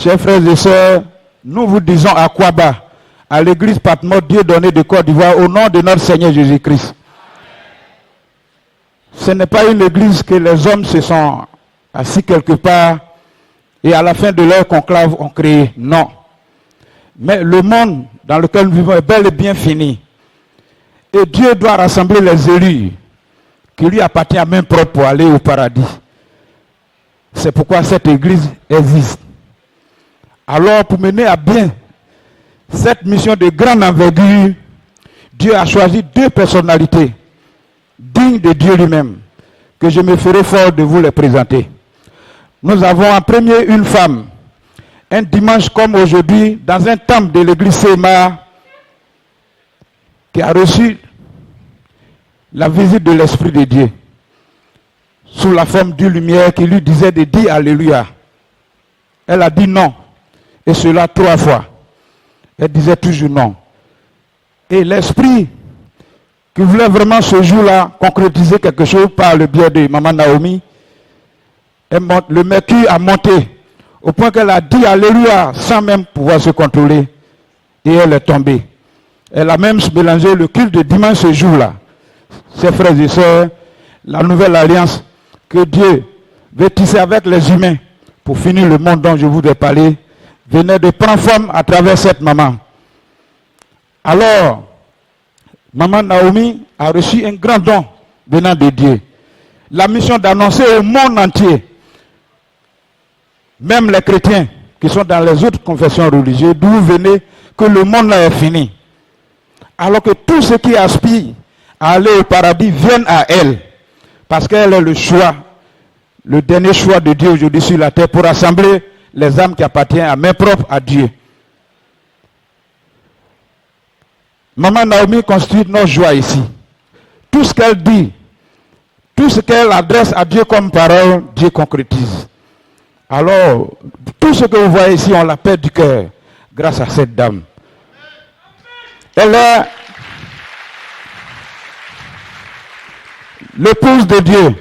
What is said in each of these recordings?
Chers frères et sœurs, nous vous disons à Kouaba, à l'église Patmos Dieudonné de Côte d'Ivoire, au nom de notre Seigneur Jésus-Christ. Ce n'est pas une église que les hommes se sont assis quelque part et à la fin de leur conclave ont créé. Non. Mais le monde dans lequel nous vivons est bel et bien fini. Et Dieu doit rassembler les élus qui lui appartiennent à main propre pour aller au paradis. C'est pourquoi cette église existe. Alors, pour mener à bien cette mission de grande envergure, Dieu a choisi deux personnalités dignes de Dieu lui-même, que je me ferai fort de vous les présenter. Nous avons en premier une femme, un dimanche comme aujourd'hui, dans un temple de l'église Séma, qui a reçu la visite de l'Esprit de Dieu, sous la forme d'une lumière qui lui disait de dire Alléluia. Elle a dit non, et cela 3 fois. Elle disait toujours non. Et l'Esprit qui voulait vraiment ce jour-là concrétiser quelque chose par le biais de Maman Naomi, le mercure a monté au point qu'elle a dit Alléluia sans même pouvoir se contrôler. Et elle est tombée. Elle a même mélangé le culte de dimanche ce jour-là. Ses frères et sœurs, la nouvelle alliance que Dieu veut tisser avec les humains pour finir le monde dont je voudrais parler, venait de prendre forme à travers cette maman. Alors, Maman Naomi a reçu un grand don venant de Dieu. La mission d'annoncer au monde entier, même les chrétiens qui sont dans les autres confessions religieuses, d'où vous venez, que le monde là est fini. Alors que tous ceux qui aspirent à aller au paradis viennent à elle. Parce qu'elle est le choix, le dernier choix de Dieu aujourd'hui sur la terre pour rassembler les âmes qui appartiennent à main propre à Dieu. Maman Naomi constitue notre joie ici. Tout ce qu'elle dit, tout ce qu'elle adresse à Dieu comme parole, Dieu concrétise. Alors, tout ce que vous voyez ici, on la paix du cœur grâce à cette dame. Elle est l'épouse de Dieu.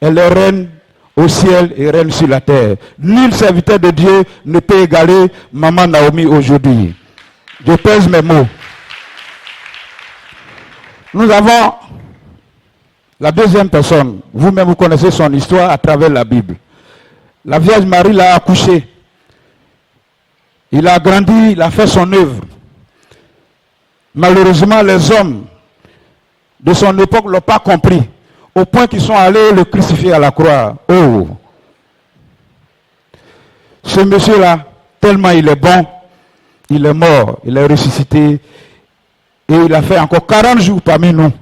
Elle est reine au ciel et reine sur la terre. Nul serviteur de Dieu ne peut égaler Maman Naomi aujourd'hui. Je pèse mes mots. Nous avons la deuxième personne. Vous-même, vous connaissez son histoire à travers la Bible. La Vierge Marie l'a accouché. Il a grandi, il a fait son œuvre. Malheureusement, les hommes de son époque ne l'ont pas compris, au point qu'ils sont allés le crucifier à la croix. Oh! Ce monsieur-là, tellement il est bon, il est mort, il est ressuscité, et il a fait encore 40 jours parmi nous.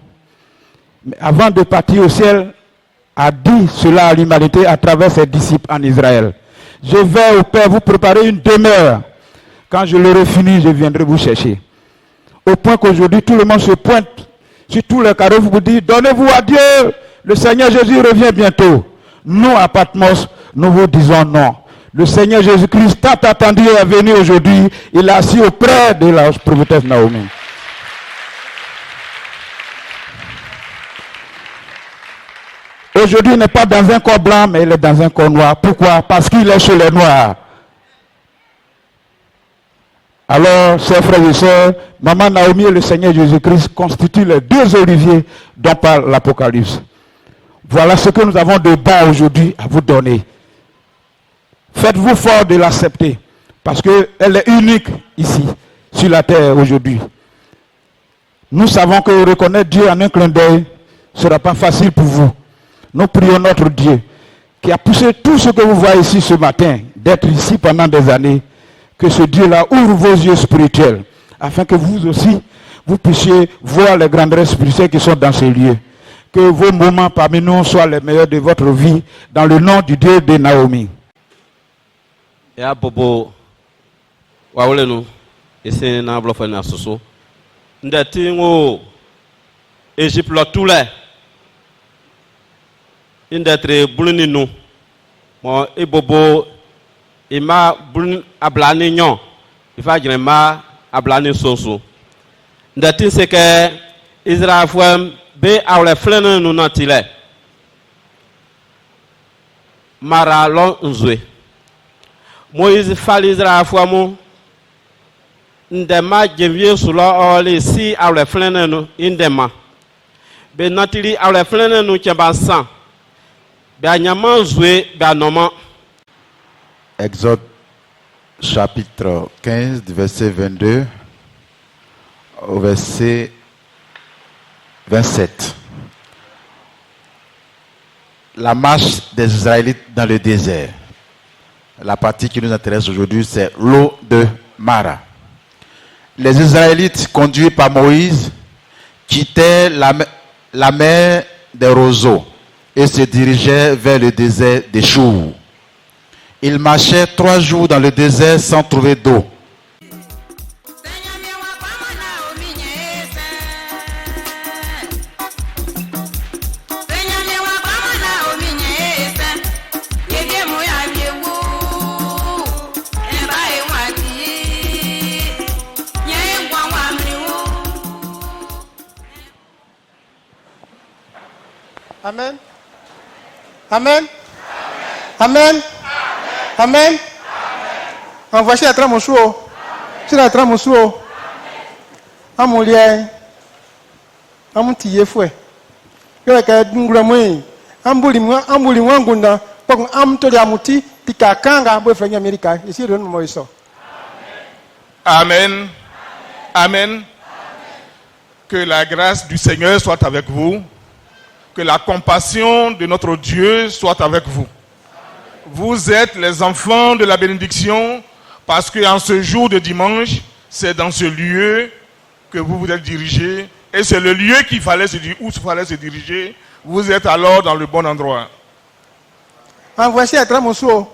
Mais avant de partir au ciel, a dit cela à l'humanité à travers ses disciples en Israël. Je vais au Père vous préparer une demeure. Quand je l'aurai fini, je viendrai vous chercher. Au point qu'aujourd'hui, tout le monde se pointe sur tous les carreaux vous dire, donnez-vous à Dieu, le Seigneur Jésus revient bientôt. Nous, à Patmos, nous vous disons non. Le Seigneur Jésus-Christ, tant attendu, est venu aujourd'hui. Il est assis auprès de la prophétesse Naomi. Aujourd'hui, il n'est pas dans un corps blanc, mais il est dans un corps noir. Pourquoi? Parce qu'il est chez les Noirs. Alors, chers frères et sœurs, Maman Naomi et le Seigneur Jésus-Christ constituent les deux oliviers dont parle l'Apocalypse. Voilà ce que nous avons de bon aujourd'hui à vous donner. Faites-vous fort de l'accepter, parce qu'elle est unique ici, sur la terre aujourd'hui. Nous savons que reconnaître Dieu en un clin d'œil ne sera pas facile pour vous. Nous prions notre Dieu, qui a poussé tout ce que vous voyez ici ce matin, d'être ici pendant des années, que ce Dieu-là ouvre vos yeux spirituels, afin que vous aussi, vous puissiez voir les grandeurs spirituelles qui sont dans ces lieux. Que vos moments parmi nous soient les meilleurs de votre vie, dans le nom du Dieu de Naomi. Ya bobo wawlenu ese na blofa na soso ndati ngo Egypte lo tule indatre buluni nu mo e bobo ima bulun ablani nyon ifa jere ma ablani soso ndati se ke Israël fwem be awle flene nu na tile mara lon nzwe Moïse falizra fuamu. Ndema jevie sula oli si awle flenenu indema. Be natili awle flenenu tchembasan. Be anyaman zwe be anoman. Exode chapitre 15, du verset 22 au verset 27. La marche des Israélites dans le désert. La partie qui nous intéresse aujourd'hui, c'est l'eau de Mara. Les Israélites, conduits par Moïse, quittaient la mer des roseaux et se dirigeaient vers le désert des Choux. Ils marchaient 3 jours dans le désert sans trouver d'eau. Amen. Amen. Amen. Amen. Voici la tramousou. C'est la tramousou. Amoulier. Amoutier fouet. Que la cadungramui. Ambouli wangunda. Pour amtoli amouti. Tika kanga. Boufrenia America. Ici, le nom Moïse. Amen. Amen. Que la grâce du Seigneur soit avec vous. Que la compassion de notre Dieu soit avec vous. Vous êtes les enfants de la bénédiction parce qu'en ce jour de dimanche, c'est dans ce lieu que vous vous êtes dirigés et c'est le lieu où il fallait se diriger. Vous êtes alors dans le bon endroit. Voici un tramousou.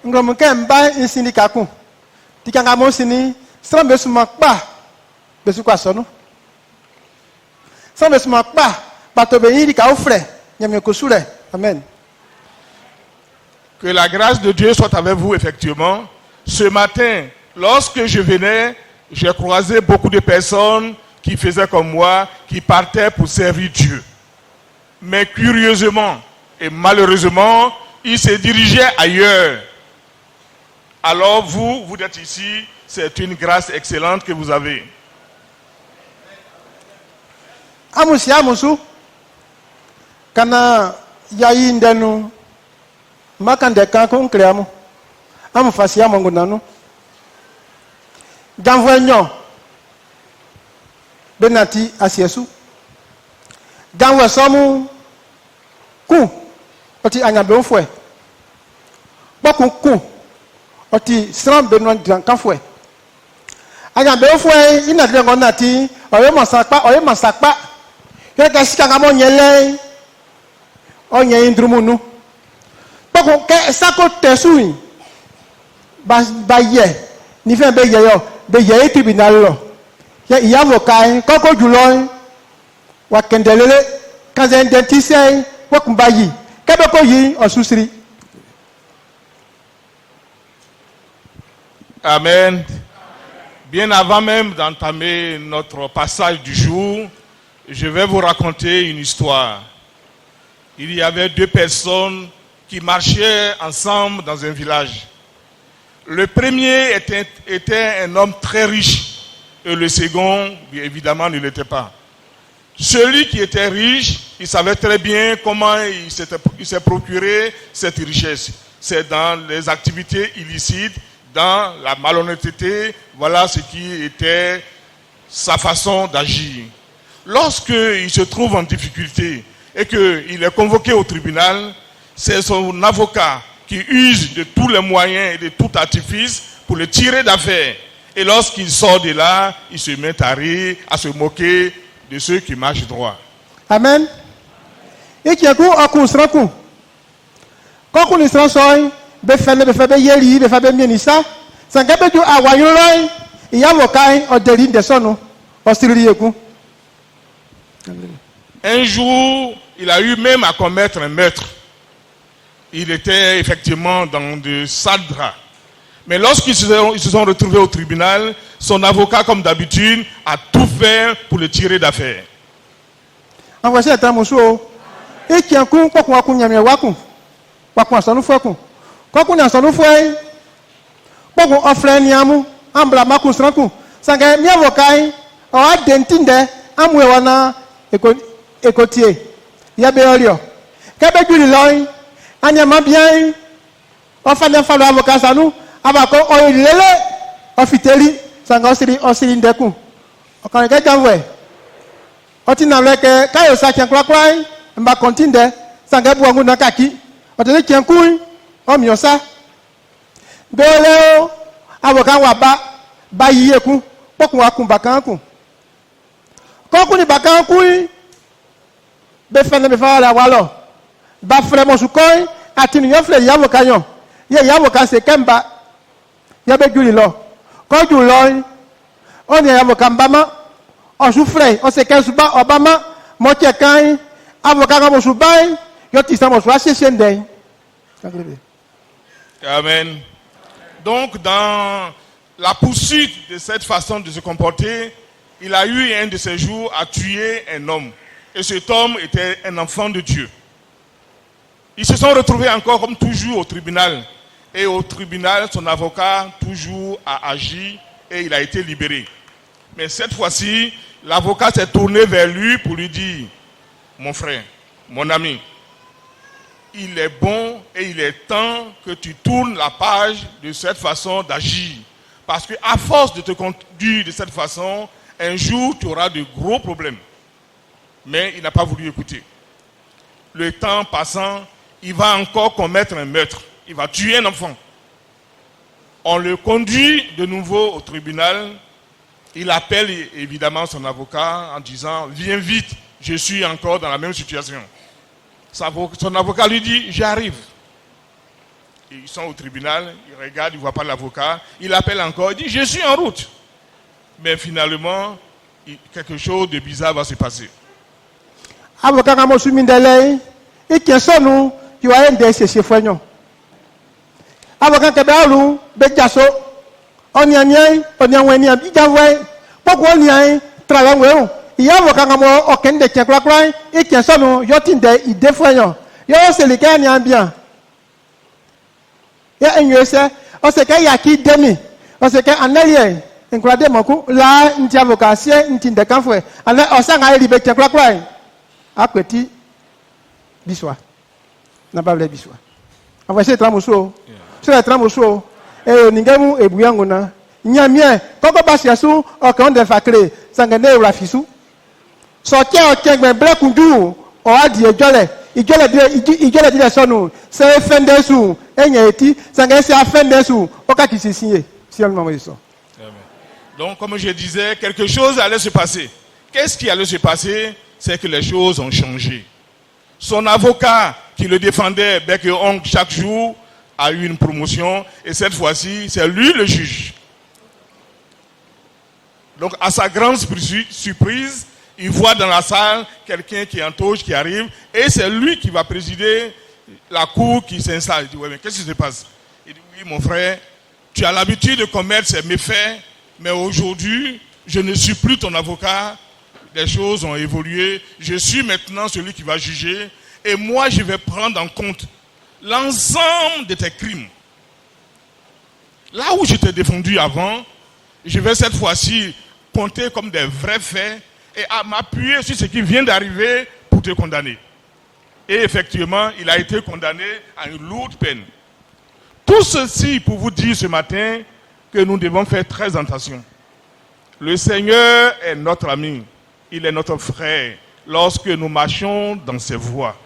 Nous avons un syndicat. Tu as un syndicat. Sans besoin pas. Besoin quoi ça nous? Sans besoin pas. Amen. Que la grâce de Dieu soit avec vous, effectivement. Ce matin, lorsque je venais, j'ai croisé beaucoup de personnes qui faisaient comme moi, qui partaient pour servir Dieu. Mais curieusement et malheureusement, ils se dirigeaient ailleurs. Alors vous êtes ici, c'est une grâce excellente que vous avez. Amusu. Kana yayi ndenu makande kanko nkleamu amu fasia mongo nanu danvenyo benati asiesu danwe somu ku oti anyabe ofwe boku ku oti sram benwa dankanfwe anyabe ofwe ina dengo nati oye masakpa yeke sikanga mo nyele onye indrumunu poko ke sako tesui ba ye ni fe be ye tribunal lo ya avocat koko julo wa kendelele kaze dentiste wokumba yi kebe ko yi osusiri. Amen. Bien avant même d'entamer notre passage du jour, je vais vous raconter une histoire. Il y avait 2 personnes qui marchaient ensemble dans un village. Le premier était un homme très riche et le second, bien évidemment, ne l'était pas. Celui qui était riche, il savait très bien comment il s'est procuré cette richesse. C'est dans les activités illicites, dans la malhonnêteté, voilà ce qui était sa façon d'agir. Lorsqu'il se trouve en difficulté, et qu'il est convoqué au tribunal, c'est son avocat qui use de tous les moyens et de tout artifice pour le tirer d'affaire. Et lorsqu'il sort de là, il se met à rire, à se moquer de ceux qui marchent droit. Amen. Et qui a coup à coup sera coup. Quand on est sans soin, befebe yeli, befebe mienisa, sans qu'après tout à wayolai, il y a avocat au délit de son hostilité. Un jour, il a eu même à commettre un meurtre. Il était effectivement dans de sales draps. Mais lorsqu'ils se sont retrouvés au tribunal, son avocat, comme d'habitude, a tout fait pour le tirer d'affaire. Voici un mousso. Et qui a un coup, quoi qu'on a waku. Quoi qu'on a son fouet. Quoi qu'on a son fouet. Poko offre niamu ambla makusranku. Sanga mi avocat o adentinde amwe wana ekotie. Ya be olio. Kebe juli loy anya mabien ofane falo avocat sanu abako oyilele ofiteli sanga osiri ndeku. Okan ke janwe. Oti na leke kayo sa chankwakwai mba kontinde sanga buangu na kaki. Otele chankui o miosa. Bele avocat wa ba yiyeku pokun wa kun bakanku. Koku ni bakanku be fene be fala walo. Ba frère mo sukoi ati ni frère ya avocat yon. Ye ya avocat se kemba. Ya be juli lo. Ko ju lo on ya avocat mbama on souffre on se ken suba obama mo che kan avocat mo subai yo ti samo so asese ndey. Amen. Donc, dans la poursuite de cette façon de se comporter, il a eu un de ces jours à tuer un homme. Et cet homme était un enfant de Dieu. Ils se sont retrouvés encore comme toujours au tribunal. Et au tribunal, son avocat toujours a agi et il a été libéré. Mais cette fois-ci, l'avocat s'est tourné vers lui pour lui dire, mon frère, mon ami, il est bon et il est temps que tu tournes la page de cette façon d'agir. Parce qu'à force de te conduire de cette façon, un jour tu auras de gros problèmes. Mais il n'a pas voulu écouter. Le temps passant, il va encore commettre un meurtre. Il va tuer un enfant. On le conduit de nouveau au tribunal. Il appelle évidemment son avocat en disant « Viens vite, je suis encore dans la même situation ». Son avocat lui dit, j'arrive. Ils sont au tribunal, il regarde, il ne voit pas l'avocat. Il appelle encore, il dit, je suis en route. Mais finalement, quelque chose de bizarre va se passer. Avocat kama sumindele, ikensonu, you are ende se fwenyo. Avocat kebalu, bejaso, onyanye, onyanweni, bijawe, poko onyanye, travawe. Il y a avocat comme aucun de qui croit et qui sont yotinde il défend yo c'est le cas ni bien ya enyosa o se ka ya ki demi o se ka analie enkrade moko la nti avocat sie nti de kan fwe ana o sa nga libe qui croit akweti biswa na bable biswa on va essayer tramuso sur la tramuso e ningemu ebuyango na nyamie koko basiasu o kan de fakre sangane rafisu sortir au kengbe black ndu o adi ijole dire sonu se fendesu enyeti sanga se afendesu o ka kisisinye si on maman ça. Donc comme je disais, quelque chose allait se passer. Qu'est-ce qui allait se passer? C'est que les choses ont changé. Son avocat qui le défendait bec et ongle chaque jour a eu une promotion et cette fois-ci, c'est lui le juge. Donc à sa grande surprise, il voit dans la salle quelqu'un qui est en toge, qui arrive, et c'est lui qui va présider la cour qui s'installe. Il dit, ouais, mais qu'est-ce qui se passe? Il dit, oui, mon frère, tu as l'habitude de commettre ces méfaits, mais aujourd'hui, je ne suis plus ton avocat, les choses ont évolué, je suis maintenant celui qui va juger, et moi, je vais prendre en compte l'ensemble de tes crimes. Là où je t'ai défendu avant, je vais cette fois-ci compter comme des vrais faits, et à m'appuyer sur ce qui vient d'arriver pour te condamner. Et effectivement, il a été condamné à une lourde peine. Tout ceci pour vous dire ce matin que nous devons faire très attention. Le Seigneur est notre ami, il est notre frère lorsque nous marchons dans ses voies.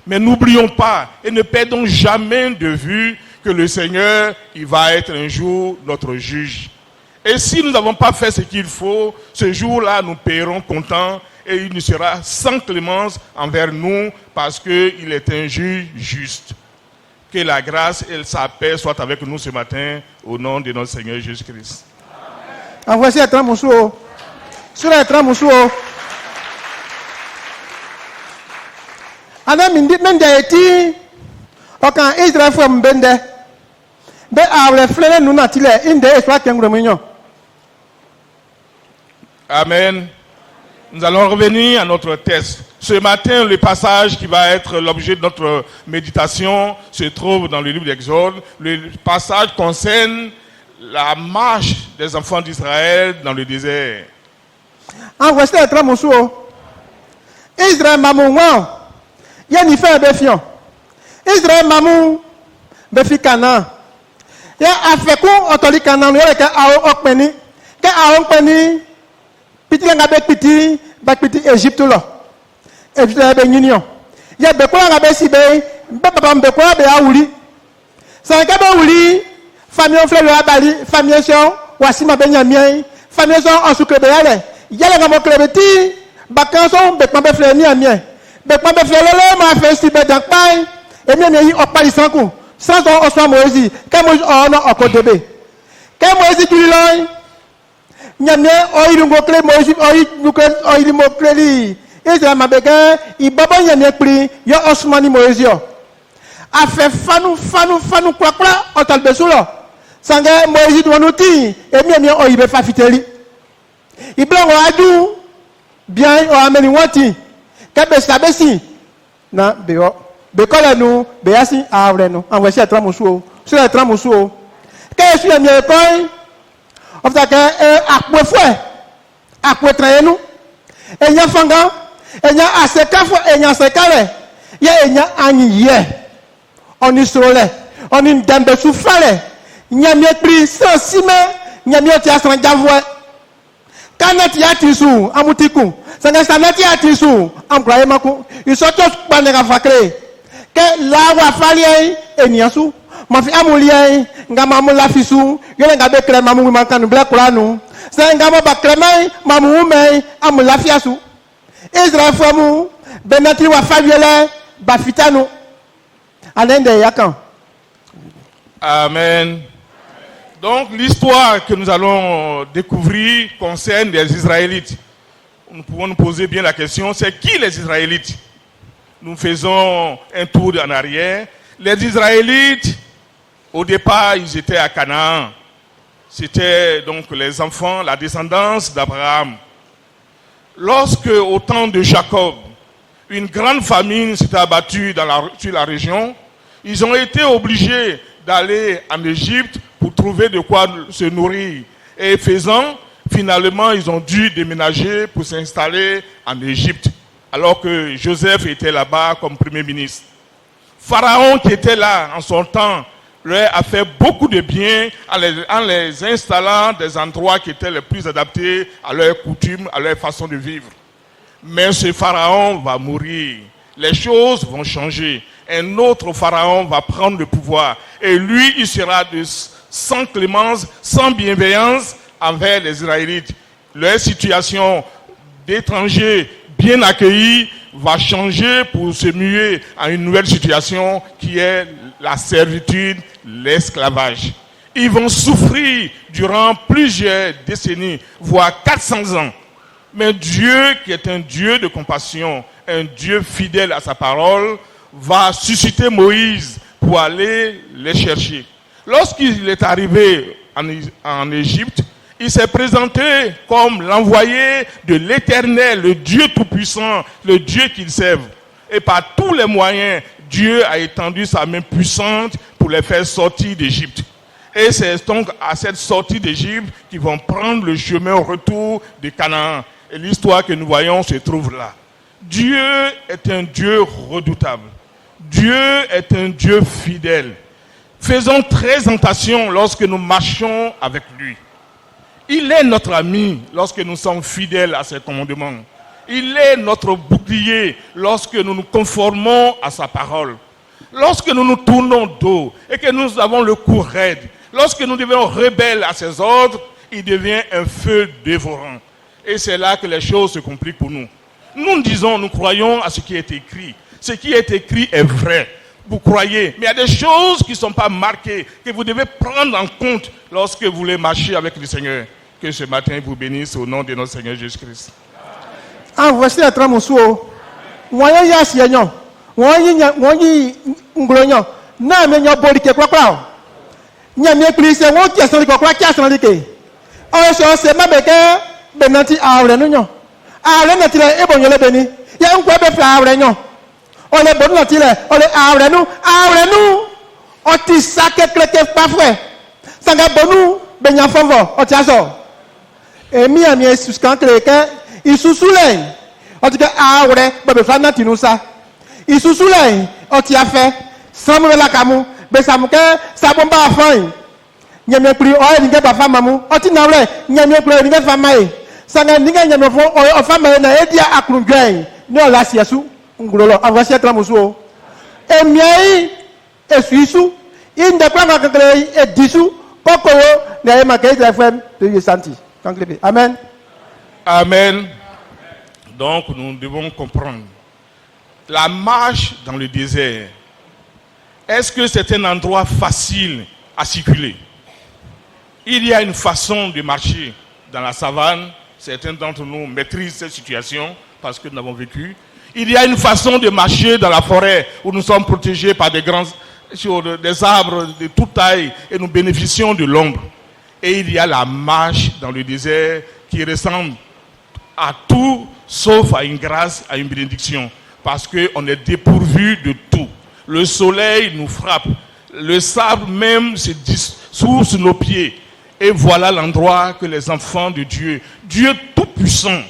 Mais n'oublions pas et ne perdons jamais de vue que le Seigneur, il va être un jour notre juge. Et si nous n'avons pas fait ce qu'il faut, ce jour-là, nous paierons comptant et il ne sera sans clémence envers nous parce qu'il est un juge juste. Que la grâce et sa paix soient avec nous ce matin au nom de notre Seigneur Jésus-Christ. Voici un tramuso. Sur un tramuso. Ana mindi mende eti. Okan Israël fo mbende. Be awle flele nous natile inde eswa kengro minyo. Amen. Nous allons revenir à notre texte. Ce matin, le passage qui va être l'objet de notre méditation se trouve dans le livre d'Exode. Le passage concerne la marche des enfants d'Israël dans le désert. En voici un tram sous. Israël mamou y a ni fait befion. Israël mamou befi Canaan. Ya afeku otoli Canaan yo ka awo okpeni. Ka awo okpeni piti nga be piti ba piti Égypte lo. Égypte be union. Ya be ko nga be sibe be papa be ko be awuli. Sa ka be wuli famille frère abali famille son wasima be nyamien famille son osukre be yale. Yale nga mo klebeti bakanso be pambe frère ni amien. Be pambe frère le ma fait si be dankpai e mi ni opali sanku. Sans on soit Moïse, quand Moïse on a encore débé. Quand Moïse tu l'as, nyamé oyi ngokle Moïse oyi ngokle li. Israël m'a bégué, il baba nyamé pris, yo Osmani Moïse yo. A fait fanou quoi on t'a le besoin. Sanga Moïse doit nous dire, et bien oyi be fafiteli. Il blanc o adu, bien o ameni wati. Kabe sabesi, na beo. Bekola nous, beasi avre nous. En voici un tramusuo. Sur un tramusuo. Qu'est-ce que tu as fait? On fait que akwe fouet, akwe traye nous. Et y a fanga, et y a assez kafou, et y a assez carré. Y a ani ye. On y sole, on y dembe soufale. Y a mieux pris sans cime, y a mieux tia sans gavoué. Kanati atisu, amutiku. Sanati atisu, amkraye maku. Ils sont tous panera fakre. Que la wa falie eniasu ma fi amulie nga mamu la fisu yele nga be kre mamu mankanu bla kuranu sa nga ba kremai mamu me amu la fiasu Israël famu benati wa fabiele ba fitanu alende yakan. Amen. Donc l'histoire que nous allons découvrir concerne les Israélites. Nous pouvons nous poser bien la question, c'est qui les Israélites? Nous faisons un tour en arrière. Les Israélites, au départ, ils étaient à Canaan. C'était donc les enfants, la descendance d'Abraham. Lorsque, au temps de Jacob, une grande famine s'est abattue sur la région, ils ont été obligés d'aller en Égypte pour trouver de quoi se nourrir. Et faisant, finalement, ils ont dû déménager pour s'installer en Égypte. Alors que Joseph était là-bas comme premier ministre. Pharaon qui était là en son temps, leur a fait beaucoup de bien en les installant des endroits qui étaient les plus adaptés à leurs coutumes, à leur façon de vivre. Mais ce Pharaon va mourir. Les choses vont changer. Un autre Pharaon va prendre le pouvoir. Et lui, il sera sans clémence, sans bienveillance envers les Israélites. Leur situation d'étrangers bien accueilli va changer pour se muer à une nouvelle situation qui est la servitude, l'esclavage. Ils vont souffrir durant plusieurs décennies, voire 400 ans. Mais Dieu, qui est un Dieu de compassion, un Dieu fidèle à sa parole, va susciter Moïse pour aller les chercher. Lorsqu'il est arrivé en Égypte, il s'est présenté comme l'envoyé de l'Éternel, le Dieu Tout-Puissant, le Dieu qu'il serve. Et par tous les moyens, Dieu a étendu sa main puissante pour les faire sortir d'Égypte. Et c'est donc à cette sortie d'Égypte qu'ils vont prendre le chemin au retour de Canaan. Et l'histoire que nous voyons se trouve là. Dieu est un Dieu redoutable. Dieu est un Dieu fidèle. Faisons très attention lorsque nous marchons avec lui. Il est notre ami lorsque nous sommes fidèles à ses commandements. Il est notre bouclier lorsque nous nous conformons à sa parole. Lorsque nous nous tournons dos et que nous avons le cou raide, lorsque nous devenons rebelles à ses ordres, il devient un feu dévorant. Et c'est là que les choses se compliquent pour nous. Nous disons, nous croyons à ce qui est écrit. Ce qui est écrit est vrai. Vous croyez, mais il y a des choses qui ne sont pas marquées, que vous devez prendre en compte lorsque vous voulez marcher avec le Seigneur. Que ce matin vous bénisse au nom de notre Seigneur Jésus-Christ. En voici un tramusuo. Voyez yas yanyon. Voyez ngronyon. Na me nyo boli ke kwa kwa. Nya me plise wo ki asan ko kwa ki asan like. O so se ma beke benanti awre no nyo. Awre na tire e bonyo le beni. Ya nkwa be fla awre nyo. O le bonu na tire, o le awre nu. O ti sake kleke pa fwe. Sanga bonu benya fonvo otiaso emi ami esus kan kreke isusulen otike awre bebe fana tinusa isusulen otiafe samu la kamu be samuke sabomba afan nyame pri o ni ge ba fama mu oti nawre nyame pri ni ge fama e sanga ni ge nyame fo o fama na edia akrunjwen ni o la siesu ngulolo awase tramusu o emi esuisu inde planga kekele edisu kokoro na ema ke fm de santi kanklebe amen. Amen. Donc nous devons comprendre la marche dans le désert. Est-ce que c'est un endroit facile à circuler? Il y a une façon de marcher dans la savane. Certains d'entre nous maîtrisent cette situation parce que nous l'avons vécu. Il y a une façon de marcher dans la forêt où nous sommes protégés par des arbres de toute taille et nous bénéficions de l'ombre. Et il y a la marche dans le désert qui ressemble à tout sauf à une grâce, à une bénédiction. Parce qu'on est dépourvu de tout. Le soleil nous frappe. Le sable même se dissout sous nos pieds. Et voilà l'endroit que les enfants de Dieu, Dieu tout-puissant,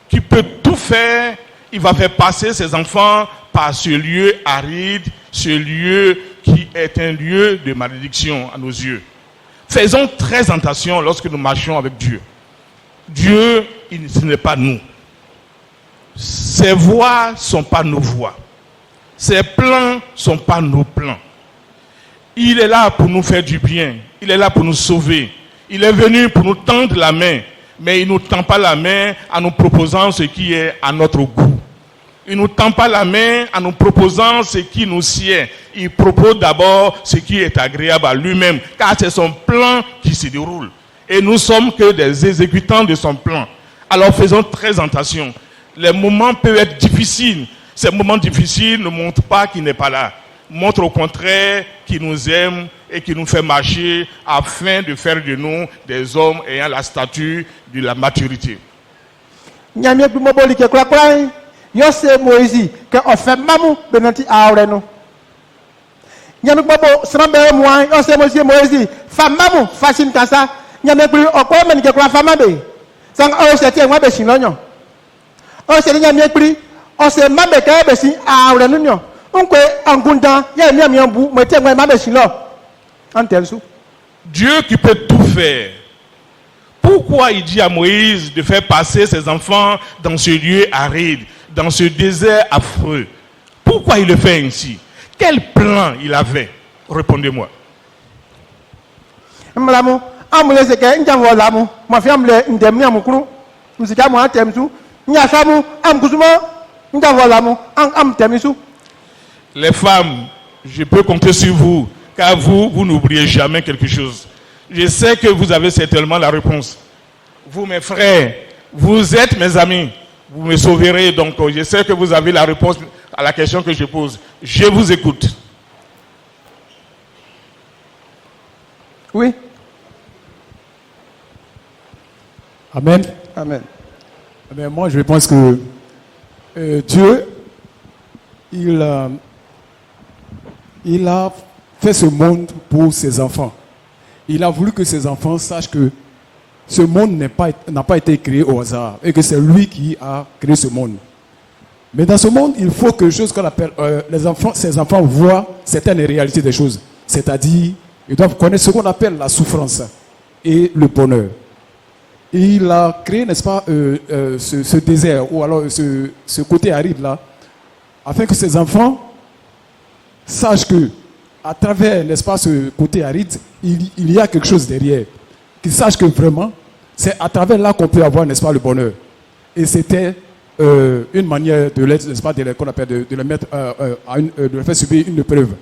qui peut tout faire, il va faire passer ses enfants par ce lieu aride, ce lieu qui est un lieu de malédiction à nos yeux. Faisons très attention lorsque nous marchons avec Dieu. Dieu, ce n'est pas nous. Ses voies ne sont pas nos voies. Ses plans ne sont pas nos plans. Il est là pour nous faire du bien. Il est là pour nous sauver. Il est venu pour nous tendre la main. Mais il ne nous tend pas la main en nous proposant ce qui est à notre goût. Il ne nous tend pas la main en nous proposant ce qui nous sied. Il propose d'abord ce qui est agréable à lui-même, car c'est son plan qui se déroule. Et nous ne sommes que des exécutants de son plan. Alors faisons très attention. Les moments peuvent être difficiles. Ces moments difficiles ne montrent pas qu'il n'est pas là. Montrent au contraire qu'il nous aime et qu'il nous fait marcher afin de faire de nous des hommes ayant la stature de la maturité. Yo se Moïse que on fait mamu benanti awre no nyame bobo srambe moi yo se Moïse fa mamu fashion kasa nyame pri okwa men ke kwa fama be sang o se tie nwa be sin lonyo o se nyame pri o se mabe ka be sin awre no nyo nkwe angunda ya mi ambu mo tie nwa mabe sin lo antelsu. Dieu qui peut tout faire. Pourquoi il dit à Moïse de faire passer ses enfants dans ce lieu aride, dans ce désert affreux? Pourquoi il le fait ainsi? Quel plan il avait? Répondez-moi. Les femmes, je peux compter sur vous, car vous n'oubliez jamais quelque chose. Je sais que vous avez certainement la réponse. Vous, mes frères, vous êtes mes amis. Vous me sauverez, donc je sais que vous avez la réponse à la question que je pose. Je vous écoute. Oui. Amen. Amen. Mais moi, je pense que Dieu, il a fait ce monde pour ses enfants. Il a voulu que ses enfants sachent que ce monde n'a pas été créé au hasard et que c'est lui qui a créé ce monde. Mais dans ce monde, il faut que chose qu'on appelle ces enfants voient certaines réalités des choses. C'est-à-dire, ils doivent connaître ce qu'on appelle la souffrance et le bonheur. Et il a créé, n'est-ce pas, ce désert ou alors ce côté aride là, afin que ces enfants sachent que à travers, n'est-ce pas, ce côté aride, il y a quelque chose derrière. Qu'ils sachent que vraiment, c'est à travers là qu'on peut avoir, n'est-ce pas, le bonheur. Et c'était une manière de l'être, n'est-ce pas, de le mettre de le faire subir une épreuve.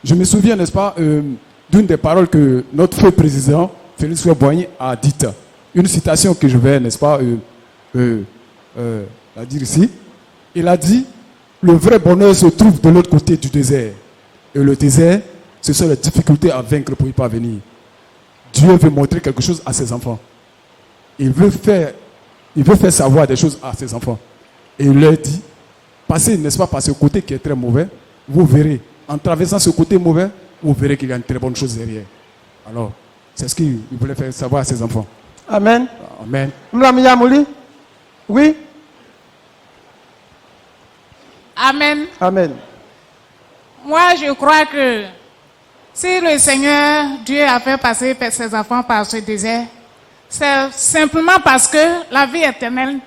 Je me souviens, n'est-ce pas, d'une des paroles que notre feu président, Félix Houphouët-Boigny, a dites. Une citation que je vais, n'est-ce pas, la dire ici. Il a dit, le vrai bonheur se trouve de l'autre côté du désert. Et le désert, ce sont les difficultés à vaincre pour y parvenir. Dieu veut montrer quelque chose à ses enfants. Il veut faire savoir des choses à ses enfants. Et il leur dit, passez, n'est-ce pas, par ce côté qui est très mauvais, vous verrez, en traversant ce côté mauvais, vous verrez qu'il y a une très bonne chose derrière. Alors, C'est ce qu'il voulait faire savoir à ses enfants. Amen. Amen. Madame Yamouli? Oui? Amen. Amen. Moi, je crois que si le Seigneur, Dieu a fait passer ses enfants par ce désert, c'est simplement parce que la vie éternelle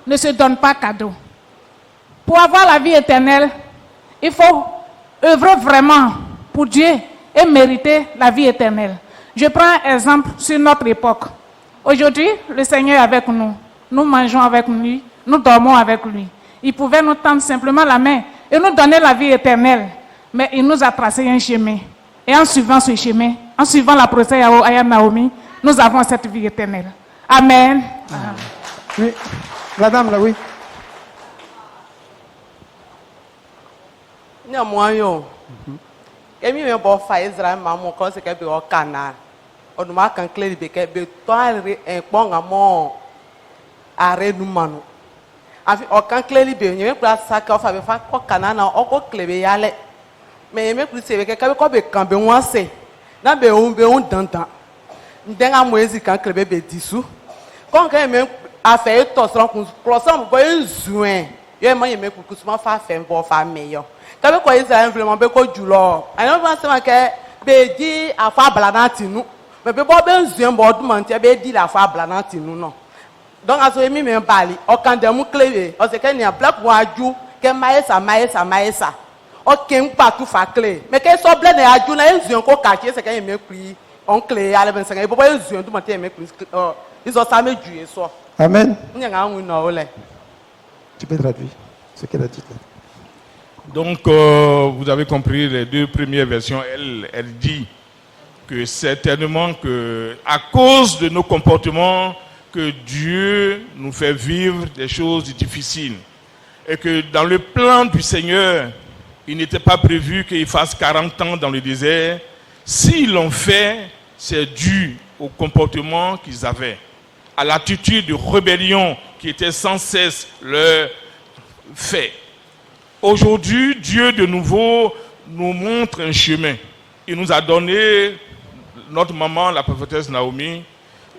ne se donne pas cadeau. Pour avoir la vie éternelle, il faut œuvrer vraiment pour Dieu et mériter la vie éternelle. Je prends un exemple sur notre époque. Aujourd'hui, le Seigneur est avec nous. Nous mangeons avec lui, nous dormons avec lui. Il pouvait nous tendre simplement la main et nous donner la vie éternelle. Mais il nous a tracé un chemin. Et en suivant ce chemin, en suivant la procès à Naomi, nous avons cette vie éternelle. Amen. Oui. La dame là, oui. Moi, et mi bon fa Israël maman quand c'est que be au Canaan on m'a kan clé be que be toile un bon amon arrêt nous manu afi o kan clé be ni pour ça que fa be fa ko Canaan o ko clé be yale mais me plus c'est que ko be kan be wanse na be on dandan ndenga moezi kan clé be disu quand que me a fait to son croissant bo juin ye man ye me ku souvent fa fait bon fa meilleur quand vous voyez ça vraiment beaucoup de jour alors on pense que bédi a fait blananti nous mais be bon zuen bon tout mentir bédi la fait blananti nous non donc à ce mi me bali o kan de mu clé o se que ni a black waju que maesa o ken partout fa clé mais que so blé na aju na zuen ko quartier c'est que me pri on clé ale ben c'est que bo zuen tout mentir me pri ils ont ça me juer so Amen. ni nga wu no ole Tu peux traduire ce qu'elle a dit là. Donc, vous avez compris les deux premières versions. Elle dit que certainement que à cause de nos comportements, que Dieu nous fait vivre des choses difficiles. Et que dans le plan du Seigneur, il n'était pas prévu qu'il fasse 40 ans dans le désert. S'ils l'ont fait, c'est dû au comportement qu'ils avaient, à l'attitude de rébellion qui était sans cesse leur fait. Aujourd'hui, Dieu de nouveau nous montre un chemin. Il nous a donné, notre maman, la prophétesse Naomi,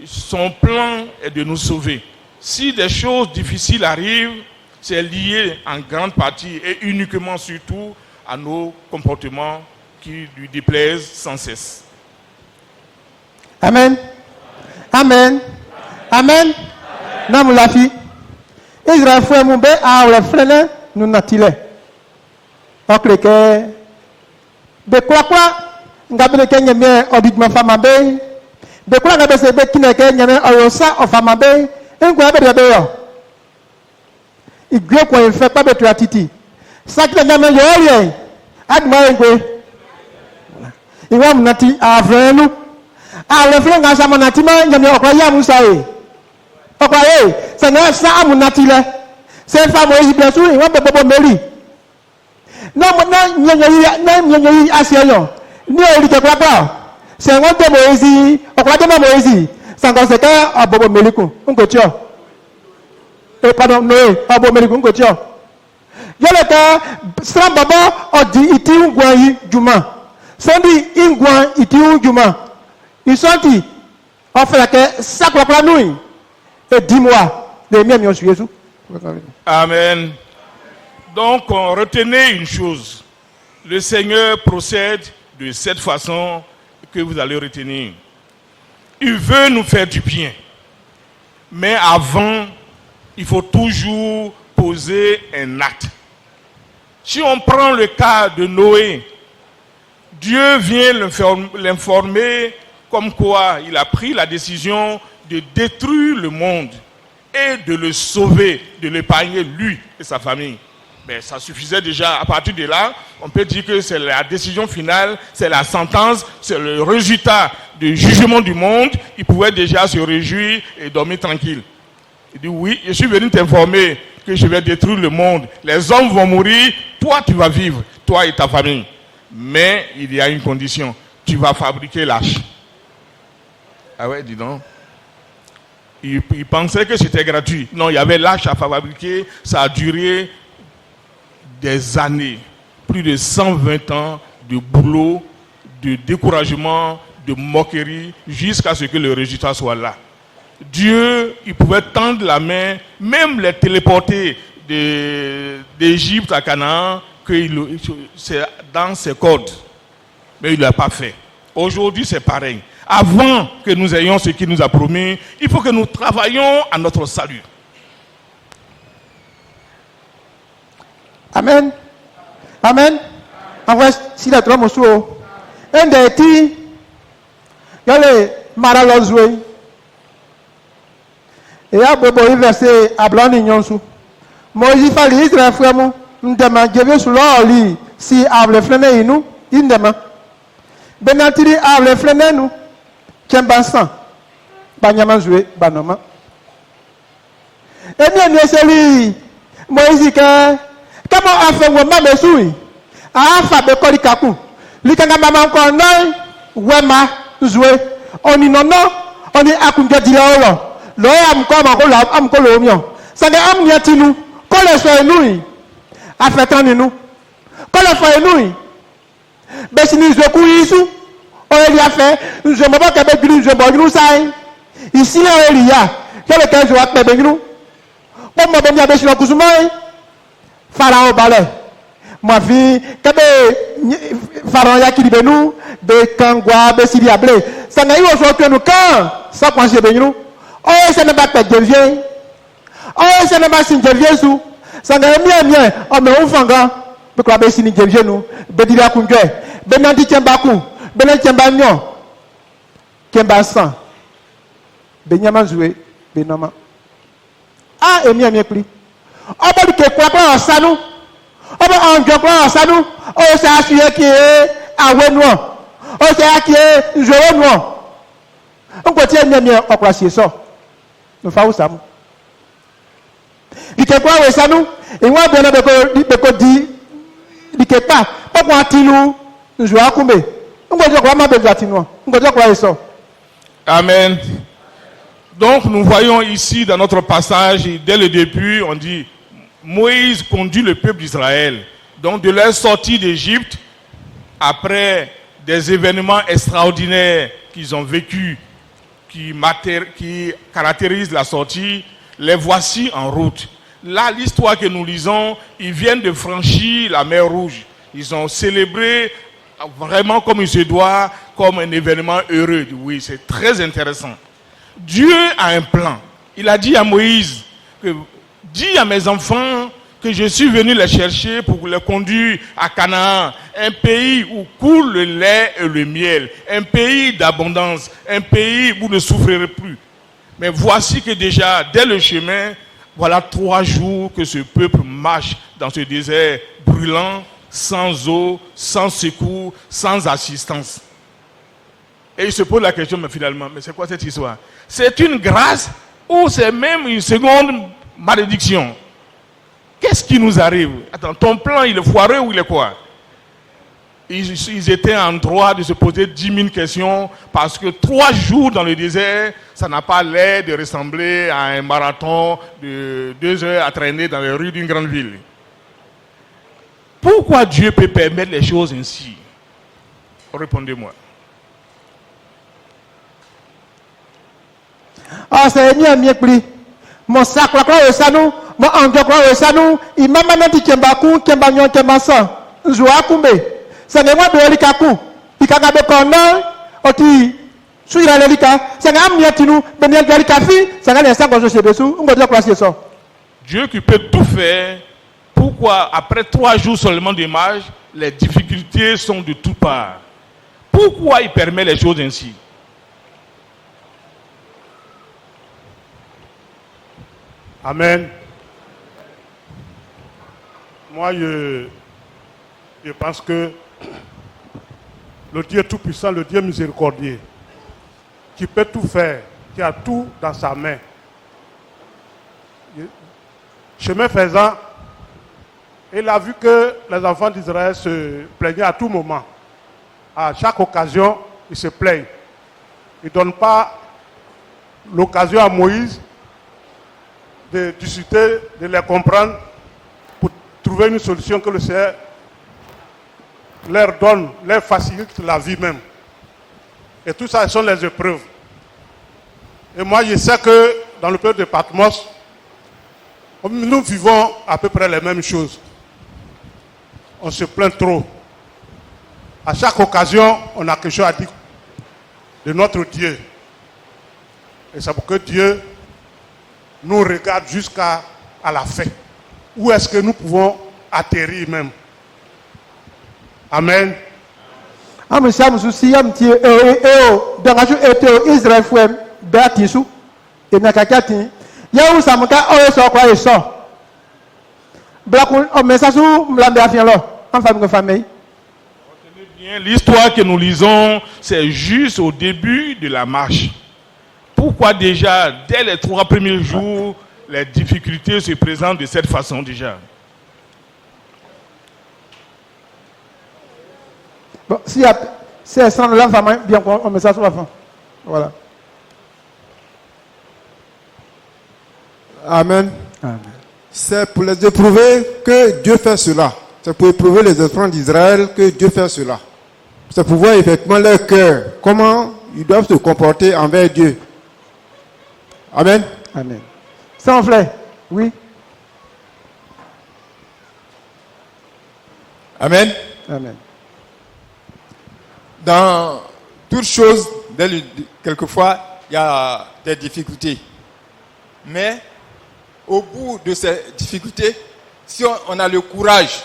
son plan est de nous sauver. Si des choses difficiles arrivent, c'est lié en grande partie et uniquement surtout à nos comportements qui lui déplaisent sans cesse. Amen. Amen. Amen. Non, la fille. Israël frère mon bé a le frère nous natile. Ok que de quoi ngabe ke nyame odigma fama be de quoi ngabe se be kine ke nyame oyosa o fama be ngwa be be yo igwe ko fe pa be to atiti sakle nyame yo ye adma ngwe iwam nati avenu a le frère nga sama nati ma nyame okwa ya musa e okwa e se na sa amunati le se fa mo yi bien sûr iwam be bobo meri non na nyenyi asieyo ni ori te kwapa se won te Moïse okwa te Moïse sango se ka abobo meliku nko tio pardon Noé abobo meliku nko tio yele ka sra baba odi iti ngwan yi juma sendi ingwan iti juma isanti on fait que ça kwapa nous et dis-moi les miens mi Jésus. Amen. Donc, retenez une chose. Le Seigneur procède de cette façon que vous allez retenir. Il veut nous faire du bien. Mais avant, il faut toujours poser un acte. Si on prend le cas de Noé, Dieu vient l'informer comme quoi il a pris la décision de détruire le monde et de le sauver, de l'épargner lui et sa famille. Mais ça suffisait déjà. À partir de là, on peut dire que c'est la décision finale, c'est la sentence, c'est le résultat du jugement du monde. Il pouvait déjà se réjouir et dormir tranquille. Il dit oui, je suis venu t'informer que je vais détruire le monde. Les hommes vont mourir, toi tu vas vivre, toi et ta famille. Mais il y a une condition, tu vas fabriquer l'arche. Ah ouais, dis donc. Il pensait que c'était gratuit. Non, il y avait l'arche à fabriquer, ça a duré des années, plus de 120 ans de boulot, de découragement, de moquerie, jusqu'à ce que le résultat soit là. Dieu, il pouvait tendre la main, même les téléporter d'Égypte à Canaan, c'est dans ses cordes. Mais il ne l'a pas fait. Aujourd'hui, c'est pareil. Avant que nous ayons ce qu'il nous a promis, il faut que nous travaillions à notre salut. Amen. Amen. En vrai, si la trois mosuo, un des petits, il y a les maralozoué. Et à Bobo, il versait à blanc n'ignonsu. Moïse fallait Israël frère mon, nous demandons, je veux sur l'oli, si able flené nous, il demande. Benatiri able flené nous, Kembansan, Banyamanzoué, Banoma. Et bien, c'est lui, Moïse, comment a fait mon maman soui? A fait de Korikaku. Likanga maman encore non, Wema, Zoué, on y non, on y a kunga dilaolo. L'homme comme un colombion. Ça n'est pas un nous. Quand le soir nous, a fait un nous. Quand le soir nous, ben si nous avons ici, on y a fait, nous avons pas qu'à nous avons nous ça. Ici, il y a, quelqu'un qui a fait nous. Comme on a fait le Kouzuma, Pharaon balai. Ma vie, Pharaon y a qui dit nous, de Kangwa, de Siliablé. Ça n'a eu aujourd'hui nous quand, ça pense que nous. Oh, ça n'a pas de Dieu. Oh, ça n'a pas de Dieu sous. Ça n'a bien, on me ouvre pour que la baisse ni Dieu nous. Bedila Kungé, Benandi Tiambakou, Benandi Tiambagnon, Kembasan, Benyaman Zoué, Benama. Ah, et bien pris. Oh, bah, du quoi, ça nous. Oh, bah, on dit quoi, ça nous. Oh, c'est à celui qui est à Wenoir. Oh, c'est à qui est Joël Noir. On continue bien, on croit ça. Nous faisons ça. Il y a quoi, ça nous. Et moi, bien, on dit, il n'y a pas. Pourquoi nous jouons à Koumé? On va dire quoi, ma belle latinois. On va dire quoi, ça. Amen. Donc, nous voyons ici, dans notre passage, dès le début, on dit, Moïse conduit le peuple d'Israël. Donc, de leur sortie d'Égypte, après des événements extraordinaires qu'ils ont vécus, qui caractérisent la sortie, les voici en route. Là, l'histoire que nous lisons, ils viennent de franchir la mer Rouge. Ils ont célébré vraiment comme il se doit, comme un événement heureux. Oui, c'est très intéressant. Dieu a un plan. Il a dit à Moïse, dis à mes enfants que je suis venu les chercher pour les conduire à Canaan, un pays où coule le lait et le miel, un pays d'abondance, un pays où vous ne souffrirez plus. Mais voici que déjà, dès le chemin, voilà 3 jours que ce peuple marche dans ce désert brûlant, sans eau, sans secours, sans assistance. Et il se pose la question, mais finalement, mais c'est quoi cette histoire? C'est une grâce ou c'est même une seconde malédiction? Qu'est-ce qui nous arrive? Attends, ton plan, il est foireux ou il est quoi? Ils étaient en droit de se poser 10 000 questions parce que 3 jours dans le désert, ça n'a pas l'air de ressembler à un marathon de 2 heures à traîner dans les rues d'une grande ville. Pourquoi Dieu peut permettre les choses ainsi? Répondez-moi. Ah, c'est mieux pris. Mon sac, ça nous, mon engagement, ça nous, il m'a dit Kembakou, Kembagnon, Kembansan, Zoua Koumbe. Ça n'est pas de l'Ikakou. Il y a des corners, il y a des ça n'a pas de nous, mais il y a des cafés, ça n'a pas de nous, on va dire quoi c'est ça. Dieu qui peut tout faire, pourquoi après 3 jours seulement de marche, les difficultés sont de toutes parts? Pourquoi il permet les choses ainsi? Amen. Moi, je pense que le Dieu Tout-Puissant, le Dieu miséricordieux, qui peut tout faire, qui a tout dans sa main, chemin faisant, il a vu que les enfants d'Israël se plaignaient à tout moment. À chaque occasion, ils se plaignent. Il ne donne pas l'occasion à Moïse de discuter, de les comprendre, pour trouver une solution que le Seigneur leur donne, leur facilite la vie même. Et tout ça, ce sont les épreuves. Et moi, je sais que dans le peuple de Patmos, nous vivons à peu près les mêmes choses. On se plaint trop. À chaque occasion, on a quelque chose à dire de notre Dieu. Et c'est pour que Dieu nous regarde jusqu'à la fin. Où est-ce que nous pouvons atterrir même? Amen. Bien, l'histoire que nous lisons, c'est juste au début de la marche. Pourquoi déjà, dès les 3 premiers jours, les difficultés se présentent de cette façon déjà? Bon, si elle sent l'enfant, bien on met ça sur la fin. Voilà. Amen. Amen. C'est pour les éprouver que Dieu fait cela. C'est pour éprouver les enfants d'Israël que Dieu fait cela. C'est pour voir effectivement leur cœur, comment ils doivent se comporter envers Dieu. Amen. Amen. Sans fleur, oui. Amen. Amen. Dans toute chose, quelquefois, il y a des difficultés. Mais au bout de ces difficultés, si on a le courage,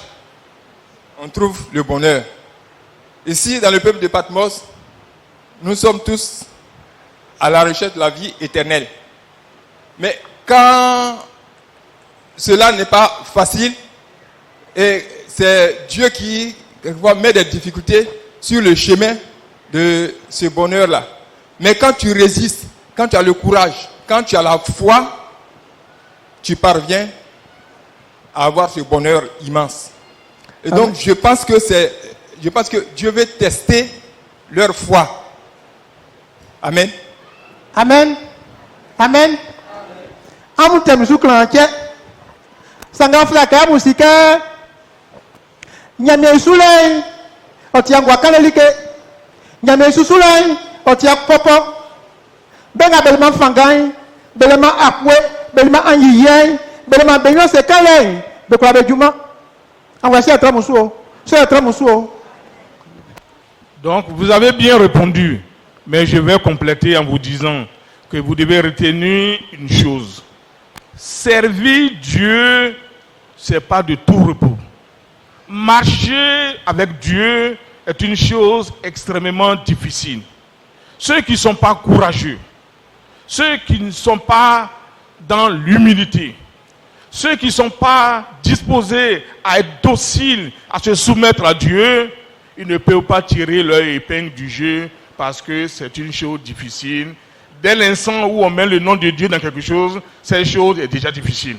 on trouve le bonheur. Ici, dans le peuple de Patmos, nous sommes tous à la recherche de la vie éternelle. Mais quand cela n'est pas facile, et c'est Dieu qui quelquefois met des difficultés sur le chemin de ce bonheur-là. Mais quand tu résistes, quand tu as le courage, quand tu as la foi, tu parviens à avoir ce bonheur immense. Et donc, je pense que Dieu veut tester leur foi. Amen. Amen. Amen. Amu tem su klanche. Sanga flaka musika. Nyame sulai. Otia ngwa kanelike. Nyame sulai. Otia popo. Benga belema fangai. Belema akwe. Belema anyiyen. Belema benyo se kalen. Bekwa bejuma. Anwa si atra musuo. Si atra musuo. Donc, vous avez bien répondu, mais je vais compléter en vous disant que vous devez retenir une chose. Servir Dieu, ce n'est pas de tout repos. Marcher avec Dieu est une chose extrêmement difficile. Ceux qui ne sont pas courageux, ceux qui ne sont pas dans l'humilité, ceux qui ne sont pas disposés à être dociles, à se soumettre à Dieu, ils ne peuvent pas tirer leur épingle du jeu parce que c'est une chose difficile. Dès l'instant où on met le nom de Dieu dans quelque chose, cette chose est déjà difficile.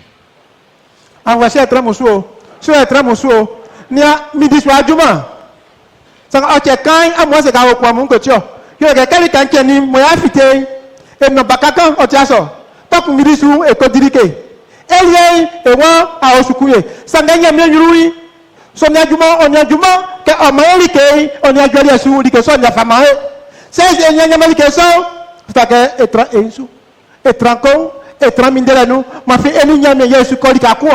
Voici être musuo. Sur être musuo. Nia midi soit juma. Sanga oche kan amwa se ka okwa mun ko tio. Yo ke kali kan keni mo ya fite. E no bakaka oche aso. Tok midi su e ko dirike. Elie e wa a osukuye. Sanga nya mi yurui. Sonia juma ke omaelike onia jori su dike sonia famae. C'est nya malike so. Fitake etra ensu. Etranko etra mindela nu ma fi eni nya me yesu ko dika ku.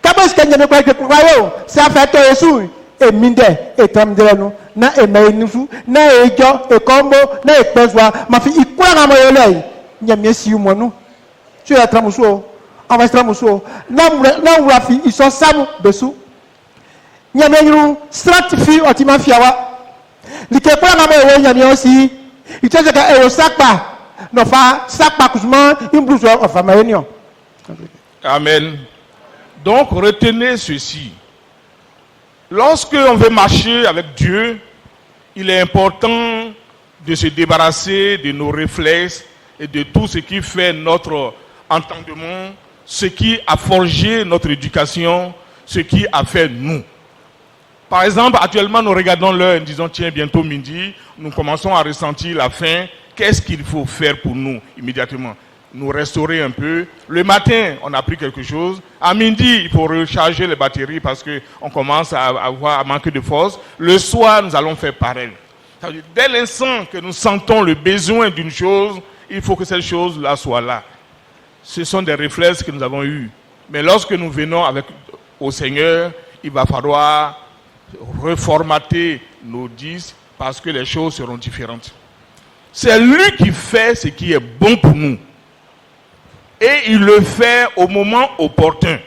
Kabos ke nya me kwa ke kwa yo. Ça fait to yesu e minde etra mindela nu na e mai nufu na ejo e kombo na e pezwa ma fi ikura na mo yele. Nya me si mo nu. Tu etra muso. On va etra muso. Na wura fi iso samu besu. Nyamenyu stratifi otima fiawa likepula na mo nyame osi itese ka e sakpa no fa sakpa kuzuma imbruzo of amaenio. Amen. Donc retenez ceci. Lorsque on veut marcher avec Dieu, il est important de se débarrasser de nos réflexes et de tout ce qui fait notre entendement, ce qui a forgé notre éducation, ce qui a fait nous. Par exemple, actuellement, nous regardons l'heure et nous disons, tiens, bientôt midi, nous commençons à ressentir la faim. Qu'est-ce qu'il faut faire pour nous immédiatement? Nous restaurer un peu. Le matin, on a pris quelque chose. À midi, il faut recharger les batteries parce qu'on commence à manquer de force. Le soir, nous allons faire pareil. Ça veut dire, dès l'instant que nous sentons le besoin d'une chose, il faut que cette chose-là soit là. Ce sont des réflexes que nous avons eus. Mais lorsque nous venons au Seigneur, il va falloir reformater nos disques parce que les choses seront différentes. C'est lui qui fait ce qui est bon pour nous. Et il le fait au moment opportun.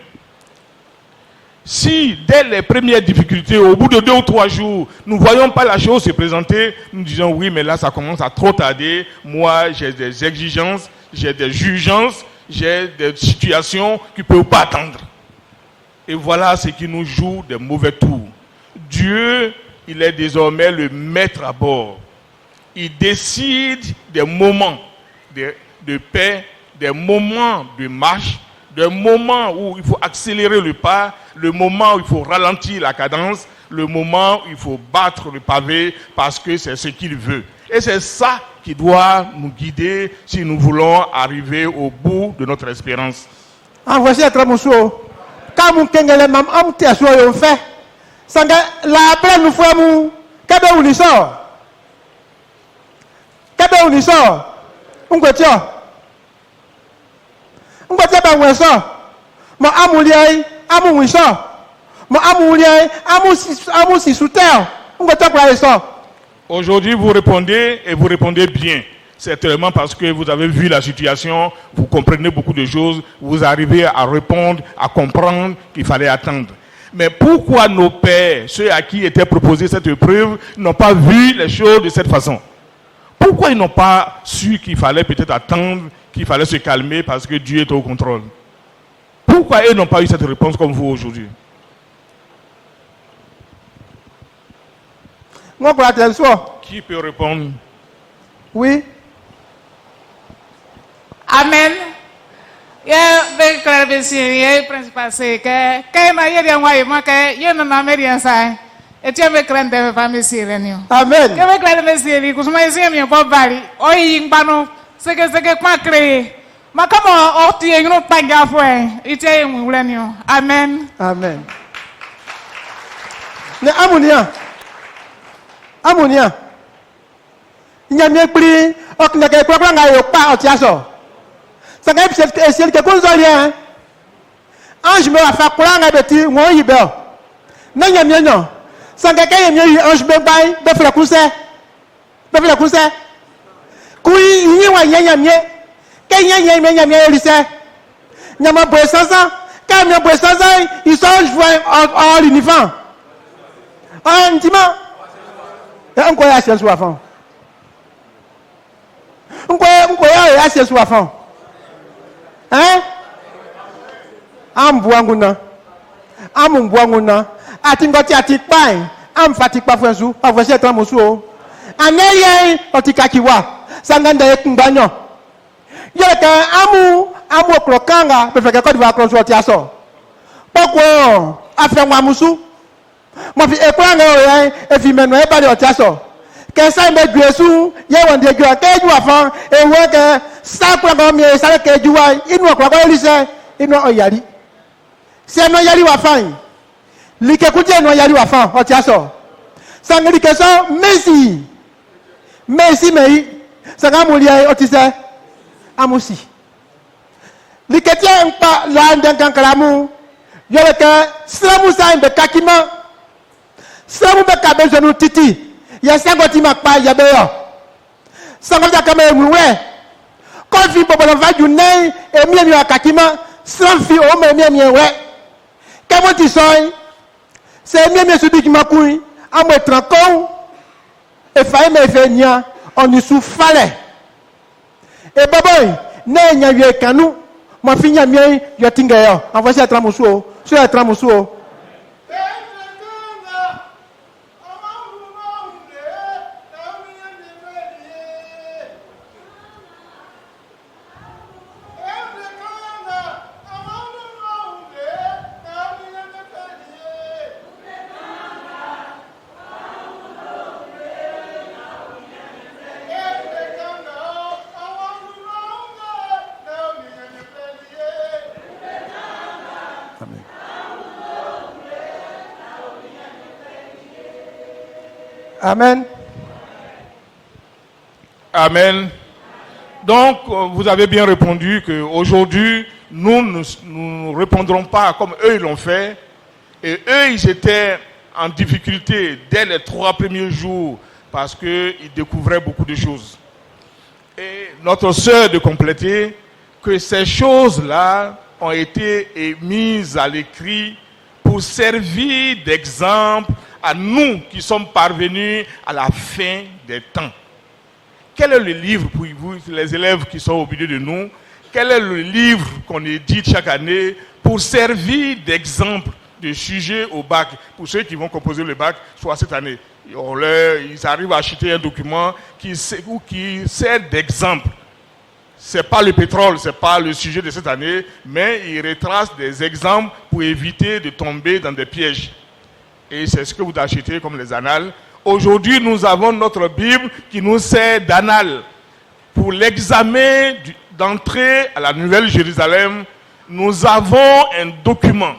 Si, dès les premières difficultés, au bout de 2 ou 3 jours, nous ne voyons pas la chose se présenter, nous disons oui, mais là, ça commence à trop tarder. Moi, j'ai des exigences, j'ai des jugeances, j'ai des situations qui ne peuvent pas attendre. Et voilà ce qui nous joue des mauvais tours. Dieu, il est désormais le maître à bord. Il décide des moments de paix, des moments de marche, des moments où il faut accélérer le pas, le moment où il faut ralentir la cadence, le moment où il faut battre le pavé parce que c'est ce qu'il veut. Et c'est ça qui doit nous guider si nous voulons arriver au bout de notre espérance. En voici un très bonsoir. Quand vous avez mam amti aswa yo fait, sanga la après nous faisons kabe uniso. Kabe uniso. Ungwetio. Ungwetio ba weso. Mo amuliai, amu wiso. Mo amuliai, amu si souter. Ungwetio kwa eso. Aujourd'hui, vous répondez et vous répondez bien. Certainement parce que vous avez vu la situation, vous comprenez beaucoup de choses, vous arrivez à répondre, à comprendre qu'il fallait attendre. Mais pourquoi nos pères, ceux à qui était proposée cette épreuve, n'ont pas vu les choses de cette façon? Pourquoi ils n'ont pas su qu'il fallait peut-être attendre, qu'il fallait se calmer parce que Dieu est au contrôle? Pourquoi ils n'ont pas eu cette réponse comme vous aujourd'hui? Qui peut répondre? Oui. Amen. Ya be clare be si ye principal se que na ye dia wa ma que ye na Ameria sai. E tia be clare de family si renio. Amen. Que be clare be si ri kusuma ese mi po bari. Oyi ngpanu se que kwa cree. Ma kama o ti e no panga fo e tia e mu renio. Amen. Amen. Ne amunia. Nyamie pli okna ke kwa nga yo pa otiaso. Sanga esi ke konzolia. Ange me afa kwa nga beti won yibe. Na nyamie no. Sanga ke yemie ange be bai be fle kunse. Be fle kunse. Kui yin wa nyamie. Ke nyamie elise. Nyama bo sansa, ka me bo sansa, ils sont joints en l'univers. En dima. Encore ya sien soifant. Encore ya sien soifant. Hein? Ambuanguna. Ambuanguna. Atingoti atikpai. Am fatikpa fwensu. Avoisi etan musu. Aneye otikakiwa. Sanganda ekumbanyo. Yeke amu okrokanga. Pefeke kodi va akronsu otiaso. Poko afenwa musu. Mo fi ekwanga oye efi menu e bale otiaso. Que ça me guesu ye wonde ju akeju afan e wo ke sa kwa go mi sare keju wa inu okwa ko elise inu oyari se no yari wa fan like kuje no yari wa fan otiaso sangri ke so Messi mei sanga muli ai otise amusi like tie mpa la ndan kalamu yo ke slamu sa mbe kakima slamu be kabezo no titi ya sango ti makpa ya be yo sango ja kama emuwe ko fi bobo va ju nei emi akakima san fi o me emi we ke mo ti so se emi su bi ki makun amo trankon e fa me fe nya oni su fale e bobo ne nya wie kanu mo fi nya mi yo tinga yo en voici atramusu o so atramusu o. Amen. Amen. Donc, vous avez bien répondu qu'aujourd'hui, nous ne répondrons pas comme eux ils l'ont fait. Et eux, ils étaient en difficulté dès les 3 premiers jours parce qu'ils découvraient beaucoup de choses. Et notre sœur de compléter que ces choses-là ont été mises à l'écrit pour servir d'exemple à nous qui sommes parvenus à la fin des temps. Quel est le livre pour vous, les élèves qui sont au milieu de nous? Quel est le livre qu'on édite chaque année pour servir d'exemple de sujet au bac? Pour ceux qui vont composer le bac, soit cette année, ils arrivent à acheter un document qui sert d'exemple. Ce n'est pas le pétrole, ce n'est pas le sujet de cette année, mais il retrace des exemples pour éviter de tomber dans des pièges. Et c'est ce que vous achetez comme les annales. Aujourd'hui, nous avons notre Bible qui nous sert d'annale. Pour l'examen d'entrée à la Nouvelle Jérusalem, nous avons un document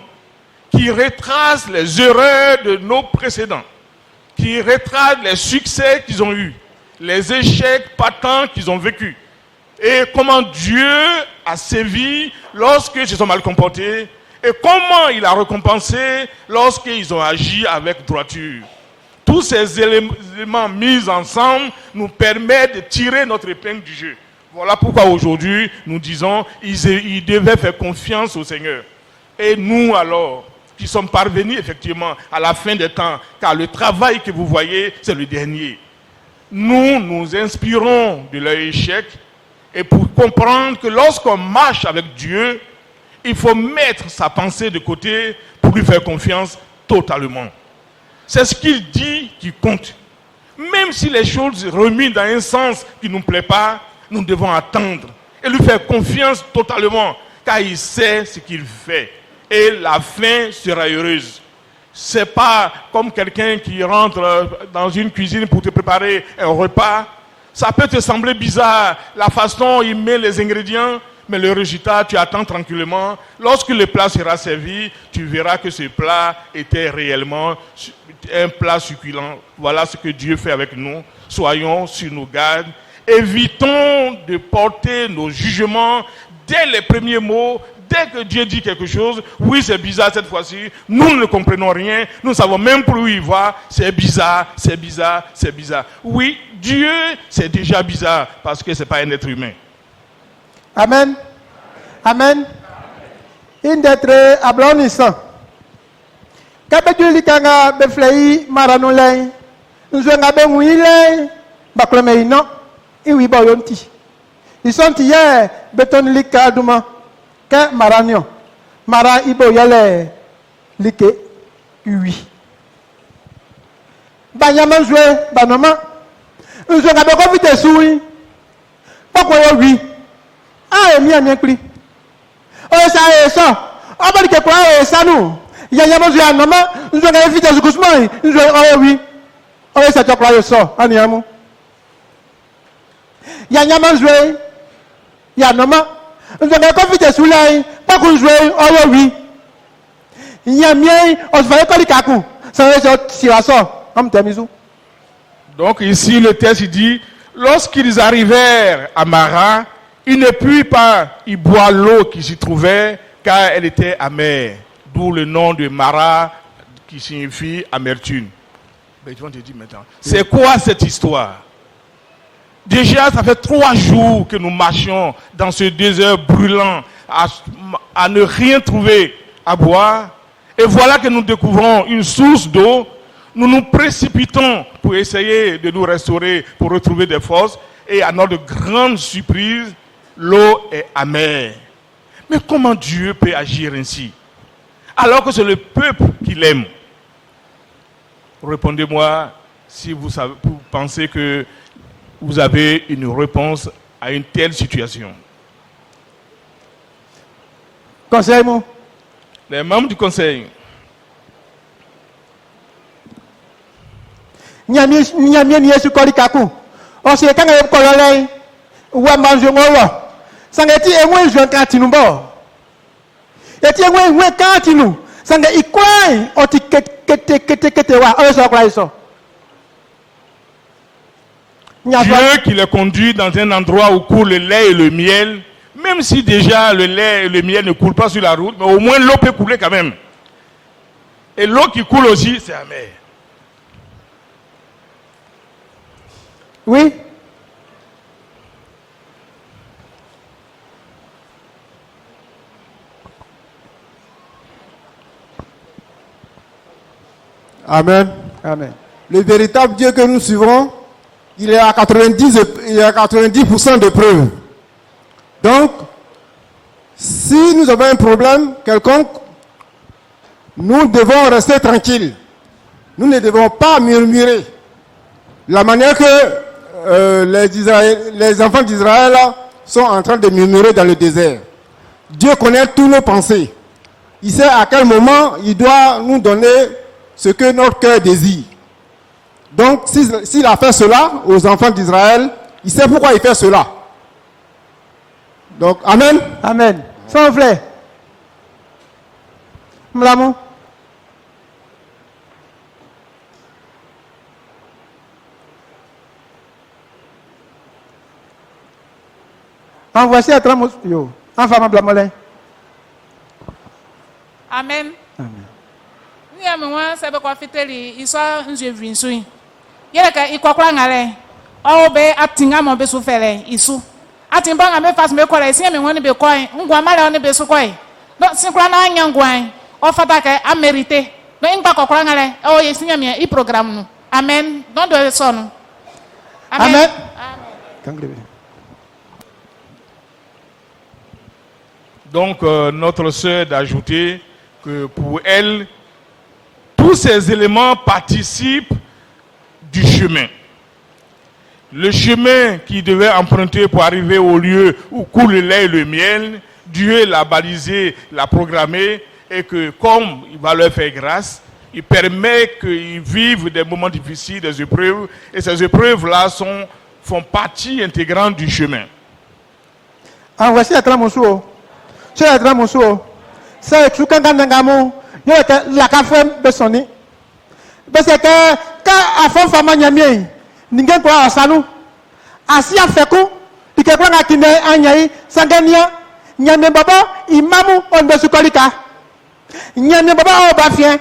qui retrace les erreurs de nos précédents, qui retrace les succès qu'ils ont eus, les échecs patents qu'ils ont vécus, et comment Dieu a sévi lorsqu'ils se sont mal comportés, et comment il a récompensé lorsqu'ils ont agi avec droiture. Tous ces éléments mis ensemble nous permettent de tirer notre épingle du jeu. Voilà pourquoi aujourd'hui, nous disons qu'ils devaient faire confiance au Seigneur. Et nous alors, qui sommes parvenus effectivement à la fin des temps, car le travail que vous voyez, c'est le dernier. Nous nous inspirons de leur échec et pour comprendre que lorsqu'on marche avec Dieu, il faut mettre sa pensée de côté pour lui faire confiance totalement. C'est ce qu'il dit qui compte. Même si les choses remis dans un sens qui ne nous plaît pas, nous devons attendre et lui faire confiance totalement, car il sait ce qu'il fait. Et la fin sera heureuse. C'est pas comme quelqu'un qui rentre dans une cuisine pour te préparer un repas. Ça peut te sembler bizarre, la façon dont il met les ingrédients, mais le résultat, tu attends tranquillement. Lorsque le plat sera servi, tu verras que ce plat était réellement un plat succulent. Voilà ce que Dieu fait avec nous. Soyons sur nos gardes. Évitons de porter nos jugements dès les premiers mots. Dès que Dieu dit quelque chose, oui, c'est bizarre cette fois-ci, nous ne comprenons rien, nous ne savons même plus où il va, c'est bizarre, c'est bizarre, c'est bizarre. Oui, Dieu, c'est déjà bizarre, parce que ce n'est pas un être humain. Amen. Amen. Indetre ablonisa. Kabedu likanga beflei maranolai. Nzwenga benwile bakleme ino. Iwi boyonti. Isonti ye beton likaduma. Ke maranyo. Mara ibo yale like uwi. Banyama zwe banoma. Nzwenga bekovite suwi. Pakoyo wi. Ah, mi a pris. Oh, ça est ça. Ah, bah, que quoi, ça nous. Il y a un monsieur à maman, nous avons invité à ce coussin. Nous avons, oh, oui. Oh, ça te croit ça. En yamu. Il y a un monsieur. Il y a un maman. Nous avons invité sous l'ail. Pas qu'on joue. Oh, oui. Il y a mien. On se fait pas les cacous. Ça va être si la ça. Comme Temizou. Donc, ici, le texte dit lorsqu'ils arrivèrent à Mara, il ne put pas y boire l'eau qui s'y trouvait, car elle était amère. D'où le nom de Mara, qui signifie amertume. Mais tu vas te dire maintenant, c'est quoi cette histoire? Déjà, ça fait 3 jours que nous marchions dans ce désert brûlant, à ne rien trouver à boire. Et voilà que nous découvrons une source d'eau. Nous nous précipitons pour essayer de nous restaurer, pour retrouver des forces. Et à notre grande surprise, l'eau est amère. Mais comment Dieu peut agir ainsi? Alors que c'est le peuple qu'il aime. Répondez-moi si vous pensez que vous avez une réponse à une telle situation. Conseil-moi. Les membres du conseil. Nyamie ni Yesu kori kaku. On se kanga yep kololai. Wa manjo ngowa. Sangeti enwe jwan katinu bo. Eti enwe katinu. Sanga ikwai oti kete wa. Oyo so kwai so. Dieu qui les conduit dans un endroit où coule le lait et le miel, même si déjà le lait et le miel ne coulent pas sur la route, mais au moins l'eau peut couler quand même. Et l'eau qui coule aussi, c'est amer. Oui. Amen. Amen. Le véritable Dieu que nous suivons, il est à 90% de preuves. Donc, si nous avons un problème quelconque, nous devons rester tranquilles. Nous ne devons pas murmurer. La manière que les enfants d'Israël sont en train de murmurer dans le désert. Dieu connaît tous nos pensées. Il sait à quel moment il doit nous donner ce que notre cœur désire. Donc, s'il a fait cela aux enfants d'Israël, il sait pourquoi il fait cela. Donc, Amen. Amen. S'il vous plaît. Mlamou. En voici à travers yo. En femme blamolin. Amen. Amen. Ni amwa sebe kwa fiteli isa nje vinsui. Yele ka ikwakwa ngale. O be atinga mo be sufele isu. Atimba ngame fas me kola isi me woni be koy. Ngwa male oni be su koy. No sinkra na nyangwan. O fata ka a mérité. No ingba kokwa ngale. O yesinya me i programme nu. Amen. Don do so nu. Amen. Amen. Donc, notre sœur d'ajouter que pour elle, tous ces éléments participent du chemin. Le chemin qu'il devait emprunter pour arriver au lieu où coule le lait et le miel, Dieu l'a balisé, l'a programmé, et que comme il va leur faire grâce, il permet qu'ils vivent des moments difficiles, des épreuves, et ces épreuves-là font partie intégrante du chemin. En voici à travers mon sou. C'est à travers mon sou. C'est tout quand on il y a la café besonni. Parce que quand à fond femme nyamie, ninguém quoi salu. Asi afeku, dikekwa ngakine anyai sangania, nyame baba imamu on besukolika. Nyame baba o bafien.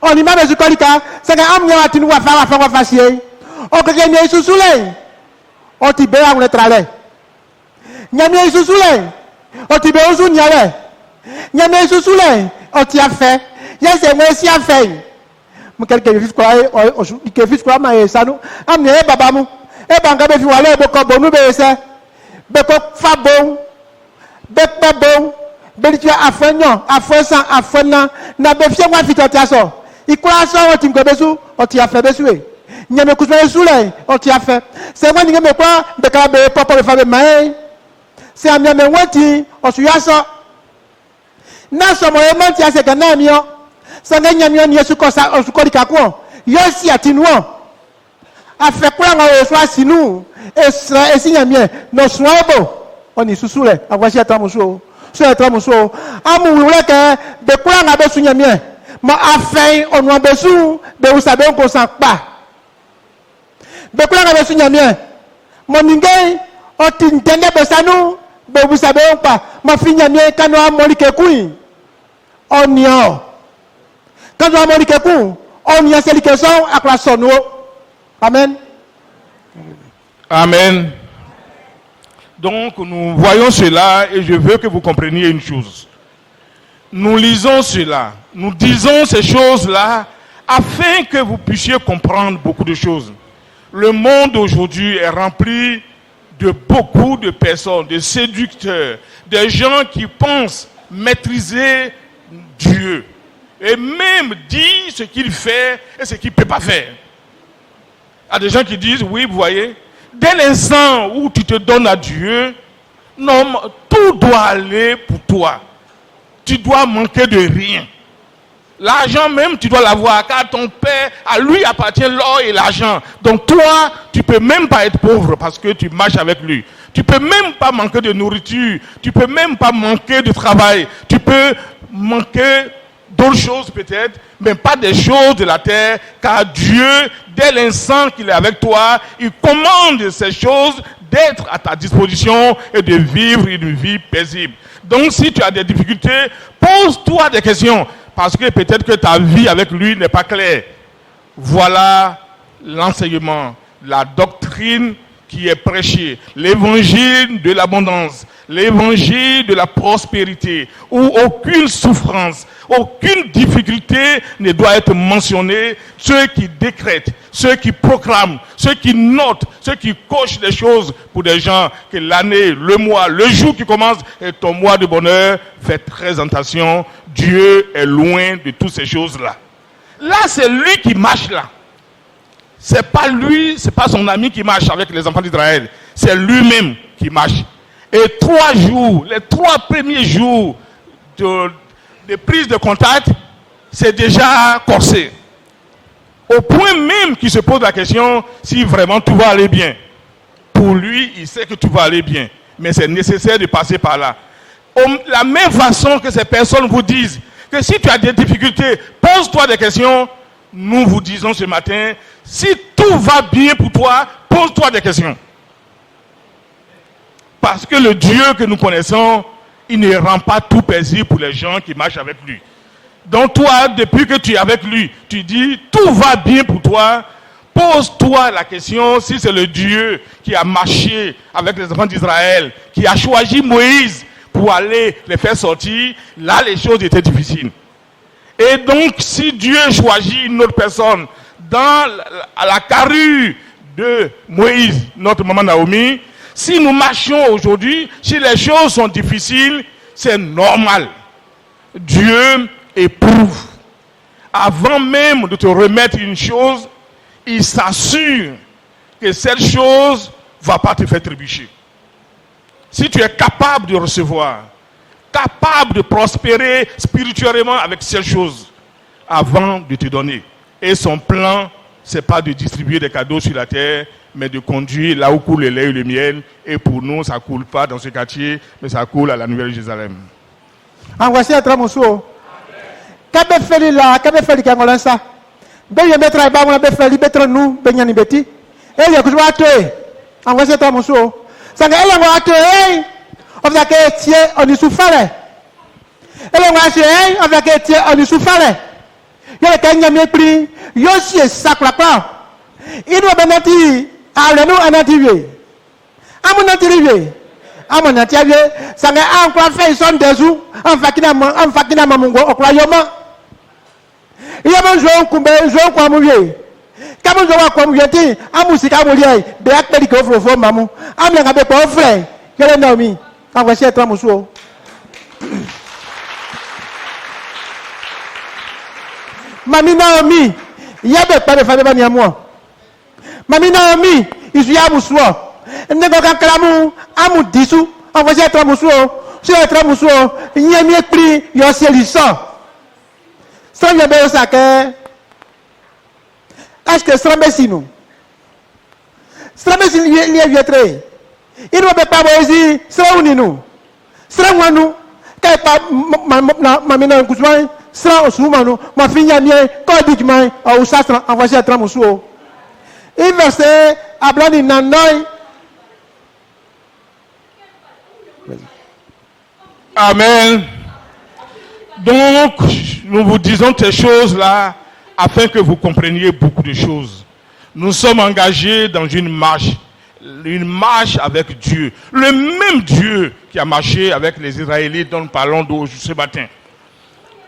On imamu besukolika, sanga amnya watinu wa fasie. O keke nye susule. O tibe a un trale. Nyame susule. O tibe ozu nyale. Nyame susule. O ti afe. Yes, et moi aussi à faire. Mais quelqu'un qui fait quoi, mais ça nous. Amenez babamou. Et bangabe fi wale boko bonu be se. Beko fa bon. Bekpe bon. Belitua afenyo, afensan, afena. Na be fie wa fitoti aso. Ikwa aso o tim gobesu, o ti afe besue. Nyame kusme sule, o ti afe. C'est moi ngeme kwa bekala be papa be fa be mai. C'est amia me wati o su yaso. Na so mo e manti ase kana mio. Sanga nyamio ni yesu kosa osukori kakwo yosi atinuo afekura ngo yesu asinu esra esinyamie no swabo oni susule agwashi atamuso so atamuso amu wuleke be kura nga besu nyamie ma afei onu besu be usabe ko sanpa be kura nga besu nyamie mo ninge o tintende besanu be usabe pa ma finyamie kanu amolike kuin onio. Quand on a dit que on y a celle qui sont à la sonne. Amen. Amen. Donc nous voyons cela et je veux que vous compreniez une chose. Nous lisons cela, nous disons ces choses-là afin que vous puissiez comprendre beaucoup de choses. Le monde aujourd'hui est rempli de beaucoup de personnes, de séducteurs, de gens qui pensent maîtriser Dieu. Et même dit ce qu'il fait et ce qu'il ne peut pas faire. Il y a des gens qui disent, oui, vous voyez, dès l'instant où tu te donnes à Dieu, non, tout doit aller pour toi. Tu dois manquer de rien. L'argent même, tu dois l'avoir, car ton père, à lui appartient l'or et l'argent. Donc toi, tu ne peux même pas être pauvre parce que tu marches avec lui. Tu ne peux même pas manquer de nourriture. Tu ne peux même pas manquer de travail. Tu peux manquer d'autres choses peut-être, mais pas des choses de la terre, car Dieu, dès l'instant qu'il est avec toi, il commande ces choses d'être à ta disposition et de vivre une vie paisible. Donc si tu as des difficultés, pose-toi des questions, parce que peut-être que ta vie avec lui n'est pas claire. Voilà l'enseignement, la doctrine qui est prêchée, l'évangile de l'abondance, l'évangile de la prospérité, où aucune souffrance, aucune difficulté ne doit être mentionnée. Ceux qui décrètent, ceux qui proclament, ceux qui notent, ceux qui cochent des choses pour des gens que l'année, le mois, le jour qui commence est ton mois de bonheur, fais très attention. Dieu est loin de toutes ces choses-là. Là, c'est lui qui marche là. C'est pas lui, c'est pas son ami qui marche avec les enfants d'Israël. C'est lui-même qui marche. Et 3 jours, les 3 premiers jours de prise de contact, c'est déjà corsé. Au point même qu'il se pose la question si vraiment tout va aller bien. Pour lui, il sait que tout va aller bien. Mais c'est nécessaire de passer par là. De la même façon que ces personnes vous disent que si tu as des difficultés, pose-toi des questions. Nous vous disons ce matin, si tout va bien pour toi, pose-toi des questions. Parce que le Dieu que nous connaissons, il ne rend pas tout paisible pour les gens qui marchent avec lui. Donc toi, depuis que tu es avec lui, tu dis, tout va bien pour toi. Pose-toi la question, si c'est le Dieu qui a marché avec les enfants d'Israël, qui a choisi Moïse pour aller les faire sortir, là les choses étaient difficiles. Et donc, si Dieu choisit une autre personne dans la carrure de Moïse, notre maman Naomi, si nous marchons aujourd'hui, si les choses sont difficiles, c'est normal. Dieu éprouve. Avant même de te remettre une chose, il s'assure que cette chose ne va pas te faire trébucher. Si tu es capable de recevoir, capable de prospérer spirituellement avec ces choses avant de te donner. Et son plan, ce n'est pas de distribuer des cadeaux sur la terre, mais de conduire là où coule le lait et le miel. Et pour nous, ça ne coule pas dans ce quartier, mais ça coule à la Nouvelle Jérusalem. En voici un tramousseau. Qu'est-ce que fait là? Qu'est-ce que fait qui a ça? Ben il mettra un bâton, ben fait libérer nous, ben y beti. Et il y a que je vois tuer. En voici un tramousseau. Ça ne est pas tuer. On va que tiens, on y souffre. Et on va dire, on va que tiens, on y souffre. Il y a quelqu'un qui a mépris. Il y a aussi un sac là-bas. Il doit bien dire, allez-nous en attirer. À mon attirer. À mon attirer. Ça n'est encore fait, ils sont des jours. En fakina mamungo, au croyement. Il y a un jour, un quoi mouiller. Quand on voit quoi mouiller, à musica mouiller, des actes qui offrent maman. À mon avec pas frère. Quel est Naomi? En voici un tramousseau. Mami Naomi, il y a des pas de famille à moi. Mami Naomi, il y a un mousseau. Il n'y a pas de clamou, un mou dissous. En voici un tramousseau. Sur un tramousseau, il y a mieux pris, il y a aussi le sang. Sans y avoir ça, est-ce que c'est un signe? C'est un signe, il y a vieux trait. Il ne peut pas dire, c'est un nous. C'est un nous. Quand ma mère a un coup de main, c'est un soumano. Ma fille a mis un code de main au sastre, en voici un tramousseau. Il versait à Blani Nanoï. Amen. Donc, nous vous disons ces choses-là afin que vous compreniez beaucoup de choses. Nous sommes engagés dans une marche avec Dieu. Le même Dieu qui a marché avec les Israélites dont nous parlons ce matin.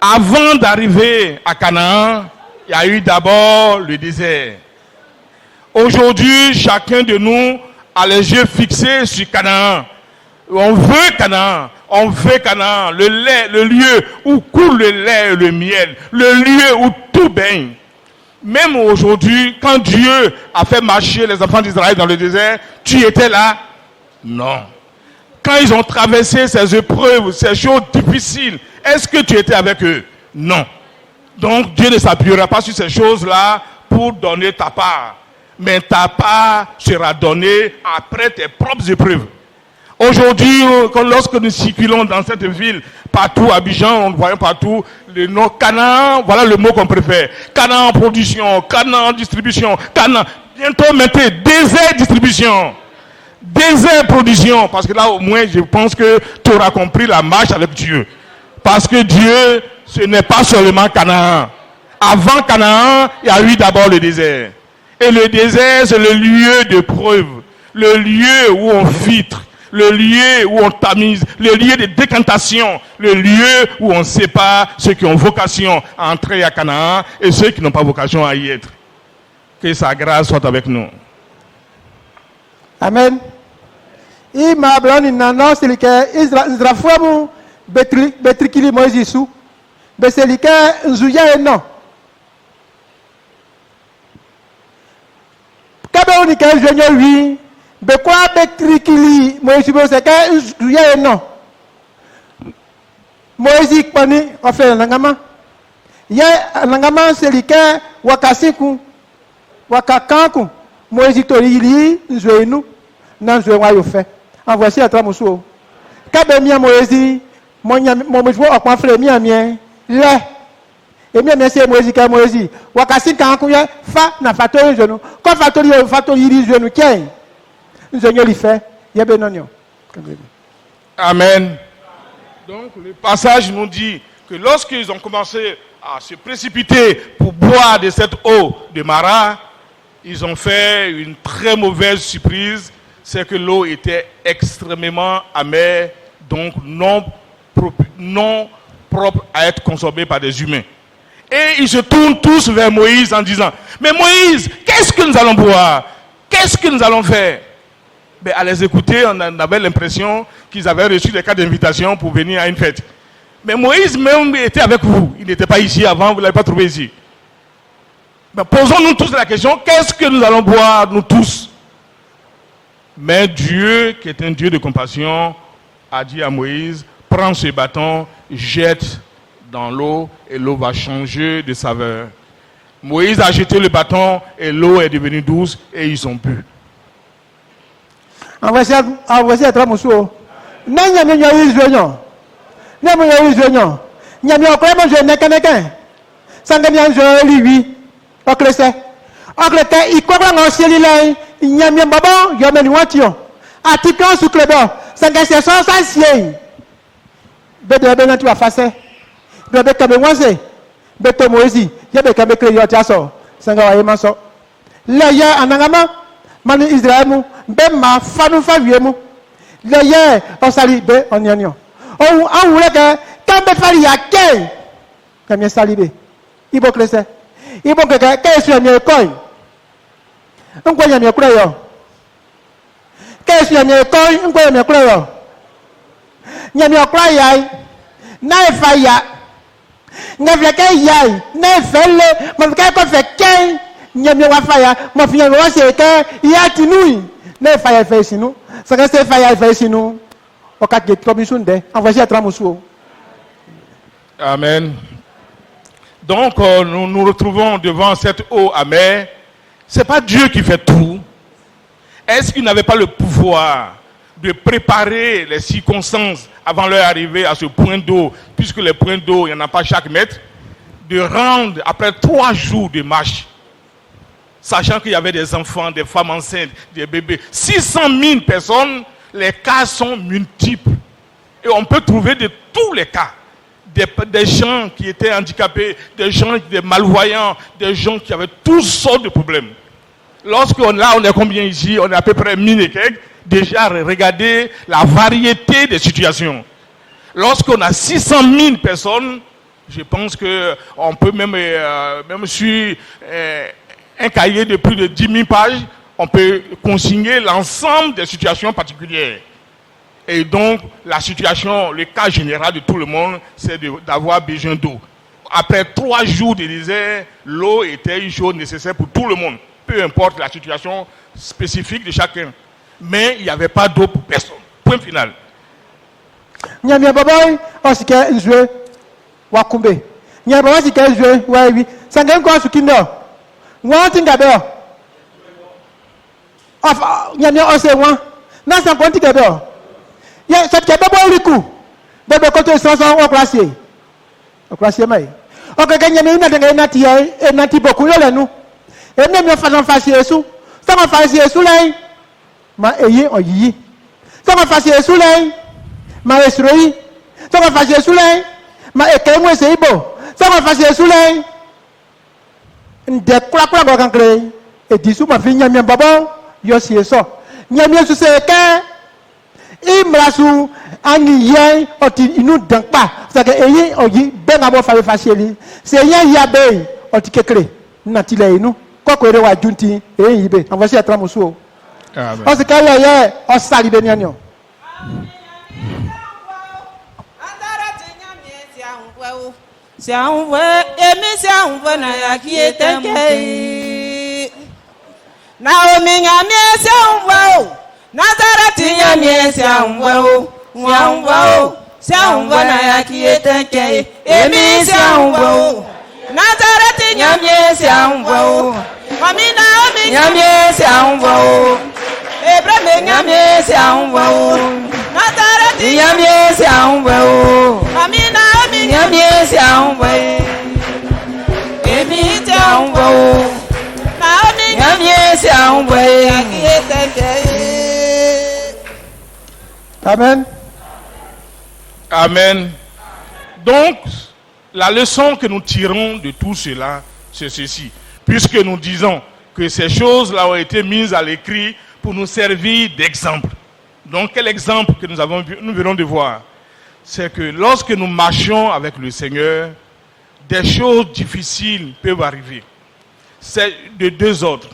Avant d'arriver à Canaan, il y a eu d'abord le désert. Aujourd'hui, chacun de nous a les yeux fixés sur Canaan. On veut Canaan, le lieu où coule le lait et le miel, le lieu où tout baigne. Même aujourd'hui, quand Dieu a fait marcher les enfants d'Israël dans le désert, tu étais là? Non. Quand ils ont traversé ces épreuves, ces choses difficiles, est-ce que tu étais avec eux? Non. Donc Dieu ne s'appuiera pas sur ces choses-là pour donner ta part. Mais ta part sera donnée après tes propres épreuves. Aujourd'hui, lorsque nous circulons dans cette ville, partout à Abidjan, on voit partout le nom Canaan, voilà le mot qu'on préfère. Canaan production, Canaan distribution, Canaan. Bientôt maintenant, désert distribution, désert production. Parce que là, au moins, je pense que tu auras compris la marche avec Dieu. Parce que Dieu, ce n'est pas seulement Canaan. Avant Canaan, il y a eu d'abord le désert. Et le désert, c'est le lieu de preuve, le lieu où on filtre, le lieu où on tamise, le lieu de décantation, le lieu où on sépare ceux qui ont vocation à entrer à Canaan et ceux qui n'ont pas vocation à y être. Que sa grâce soit avec nous. Amen. I ma blani nano selike Israël fuamu betrikili Moïse sou. Beselike nzuya eno. Kabe unike jenyo wi. Bekwa betrikili Moïse beseke nzuya eno. Moïse kwani ofle nangama. Ye nangama selike wakasiku. Wakakanku. Moïse torili nzuenu. Nan nzue wa yo fait. En voici à Tramuso. Kabe mia Moïse. Mon mejwo okwan frère mi amien le et mi amien c'est Moïse ka Moïse wakasi kan ko ya fa na fatori jeune ko fatori ri jeune kien nzenyo li fait ye benonio. Amen. Donc le passage nous dit que lorsqu'ils ont commencé à se précipiter pour boire de cette eau de Mara, ils ont fait une très mauvaise surprise, c'est que l'eau était extrêmement amère, donc non propre à être consommé par des humains. Et ils se tournent tous vers Moïse en disant, mais Moïse, qu'est-ce que nous allons boire? Qu'est-ce que nous allons faire? Mais à les écouter, on avait l'impression qu'ils avaient reçu des cartes d'invitation pour venir à une fête. Mais Moïse même était avec vous. Il n'était pas ici avant, vous ne l'avez pas trouvé ici. Mais posons-nous tous la question, qu'est-ce que nous allons boire, nous tous? Mais Dieu, qui est un Dieu de compassion, a dit à Moïse, prends ce bâton, jette dans l'eau et l'eau va changer de saveur. Moïse a jeté le bâton et l'eau est devenue douce et ils ont bu. Envoyez à Tramuso. N'ayez pas eu joignon. N'ayez pas eu joignon. N'ayez pas eu joignon. Sangamian joli oui. Oclese. Oclete, il comprend en ciel là. Il n'y a pas bon, il y a même voiture. Article sous le bord. Sangasia sans ancien. Bede bena tu afase. Bede kabe wanse. Bede Moïse. Yabe kabe créé tiaso. Sanga wa yemanso. Là ya anangama mani Israël mu bema fanu faviemu. Là ya osali be onyanyo. On voulait que kambe fali ya ke. Kamye salibe. Ibo klese. Ibo ke ke su amie coin. On kwa yamie kula yo. Ke su amie coin, on kwa yamie kula yo. Nyami okra yai na efa ya ngavleke yai na efele mafika ko feke nyami wa fa ya mafiya wa se ke ya tinui na efa ya fe sinu saka se fa ya fe sinu o ka ke commission de envoyer à Tramuso. Amen. Donc nous nous retrouvons devant cette eau amère. C'est pas Dieu qui fait tout. Est-ce qu'il n'avait pas le pouvoir de préparer les circonstances avant leur arrivée à ce point d'eau, puisque les points d'eau, il n'y en a pas chaque mètre, de rendre, après 3 jours de marche, sachant qu'il y avait des enfants, des femmes enceintes, des bébés, 600 000 personnes, les cas sont multiples. Et on peut trouver de tous les cas. Des gens qui étaient handicapés, des gens, des malvoyants, des gens qui avaient toutes sortes de problèmes. Lorsqu'on est combien ici? On est à peu près 1000 et quelques. Déjà, regardez la variété des situations. Lorsqu'on a 600 000 personnes, je pense qu'on peut même sur un cahier de plus de 10 000 pages, on peut consigner l'ensemble des situations particulières. Et donc, la situation, le cas général de tout le monde, c'est d'avoir besoin d'eau. Après 3 jours de désert, l'eau était une chose nécessaire pour tout le monde, peu importe la situation spécifique de chacun. Mais il n'y avait pas d'eau pour personne. Point final. Nyamia babai, osike nzwe wakumbe. Nyamia babai osike nzwe waiwi. Sangen kwa sukindo. Wanti ngabeo. Nyamia ose wan. Nasa kwanti ngabeo. ya cette que bebo liku bebo koto sansan o classier mai o ke ganye ni na de na ti e na ti boku yo lenu e me mi fa fa si Yesu sa ma fa si Yesu lai ma eye oyi sa ma fa si Yesu lai ma esroi sa ma fa si Yesu lai ma eke mo se ibo sa ma fa si Yesu lai nde kura go kan kre e disu ma fi nyamia babo yo si eso nyamia su se ke imrasu ani yen oti inu danpa ça que eyin oyi ben abo fa faseli se yen ya be oti kekere na ti le inu koko ere wa junti eyin ibe en voici atra musu amen o se ka ye o sali be ni anio andara ti nyamie ti anwo o si anwo emi si anwo na ya ki eteke na o mi nyamie si anwo o Nazareti nyamie si anwo o si anwo na ya ki eteke emi si anwo Nazareti nyamie si anwo mami na omi nyamie si anwo Ebreme nyamie si anwo Nazareti nyamie si anwo mami na omi nyamie si anwo emi si anwo Naomi nyamie si anwo ya ki eteke. Amen. Amen. Donc, la leçon que nous tirons de tout cela, c'est ceci. Puisque nous disons que ces choses-là ont été mises à l'écrit pour nous servir d'exemple. Donc, quel exemple que nous venons de voir? C'est que lorsque nous marchons avec le Seigneur, des choses difficiles peuvent arriver. C'est de deux ordres.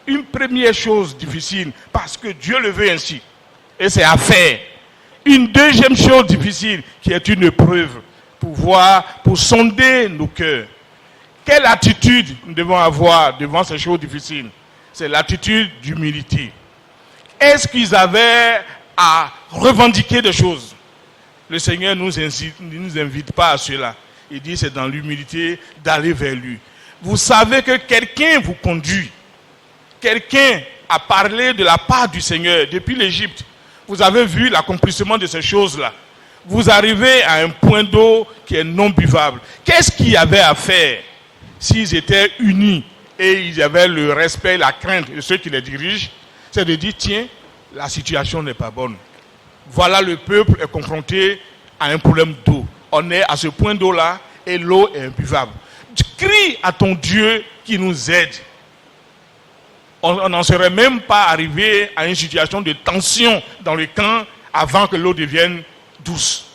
Une première chose difficile, parce que Dieu le veut ainsi. Et c'est à faire. Une deuxième chose difficile qui est une épreuve pour sonder nos cœurs. Quelle attitude nous devons avoir devant ces choses difficiles? C'est l'attitude d'humilité. Est-ce qu'ils avaient à revendiquer des choses? Le Seigneur ne nous invite pas à cela. Il dit c'est dans l'humilité d'aller vers lui. Vous savez que quelqu'un vous conduit. Quelqu'un a parlé de la part du Seigneur depuis l'Égypte. Vous avez vu l'accomplissement de ces choses-là. Vous arrivez à un point d'eau qui est non buvable. Qu'est-ce qu'il y avait à faire s'ils étaient unis et ils avaient le respect, la crainte de ceux qui les dirigent? C'est de dire, tiens, la situation n'est pas bonne. Voilà, le peuple est confronté à un problème d'eau. On est à ce point d'eau-là et l'eau est imbuvable. Crie à ton Dieu qui nous aide. On n'en serait même pas arrivé à une situation de tension dans le camp avant que l'eau devienne douce.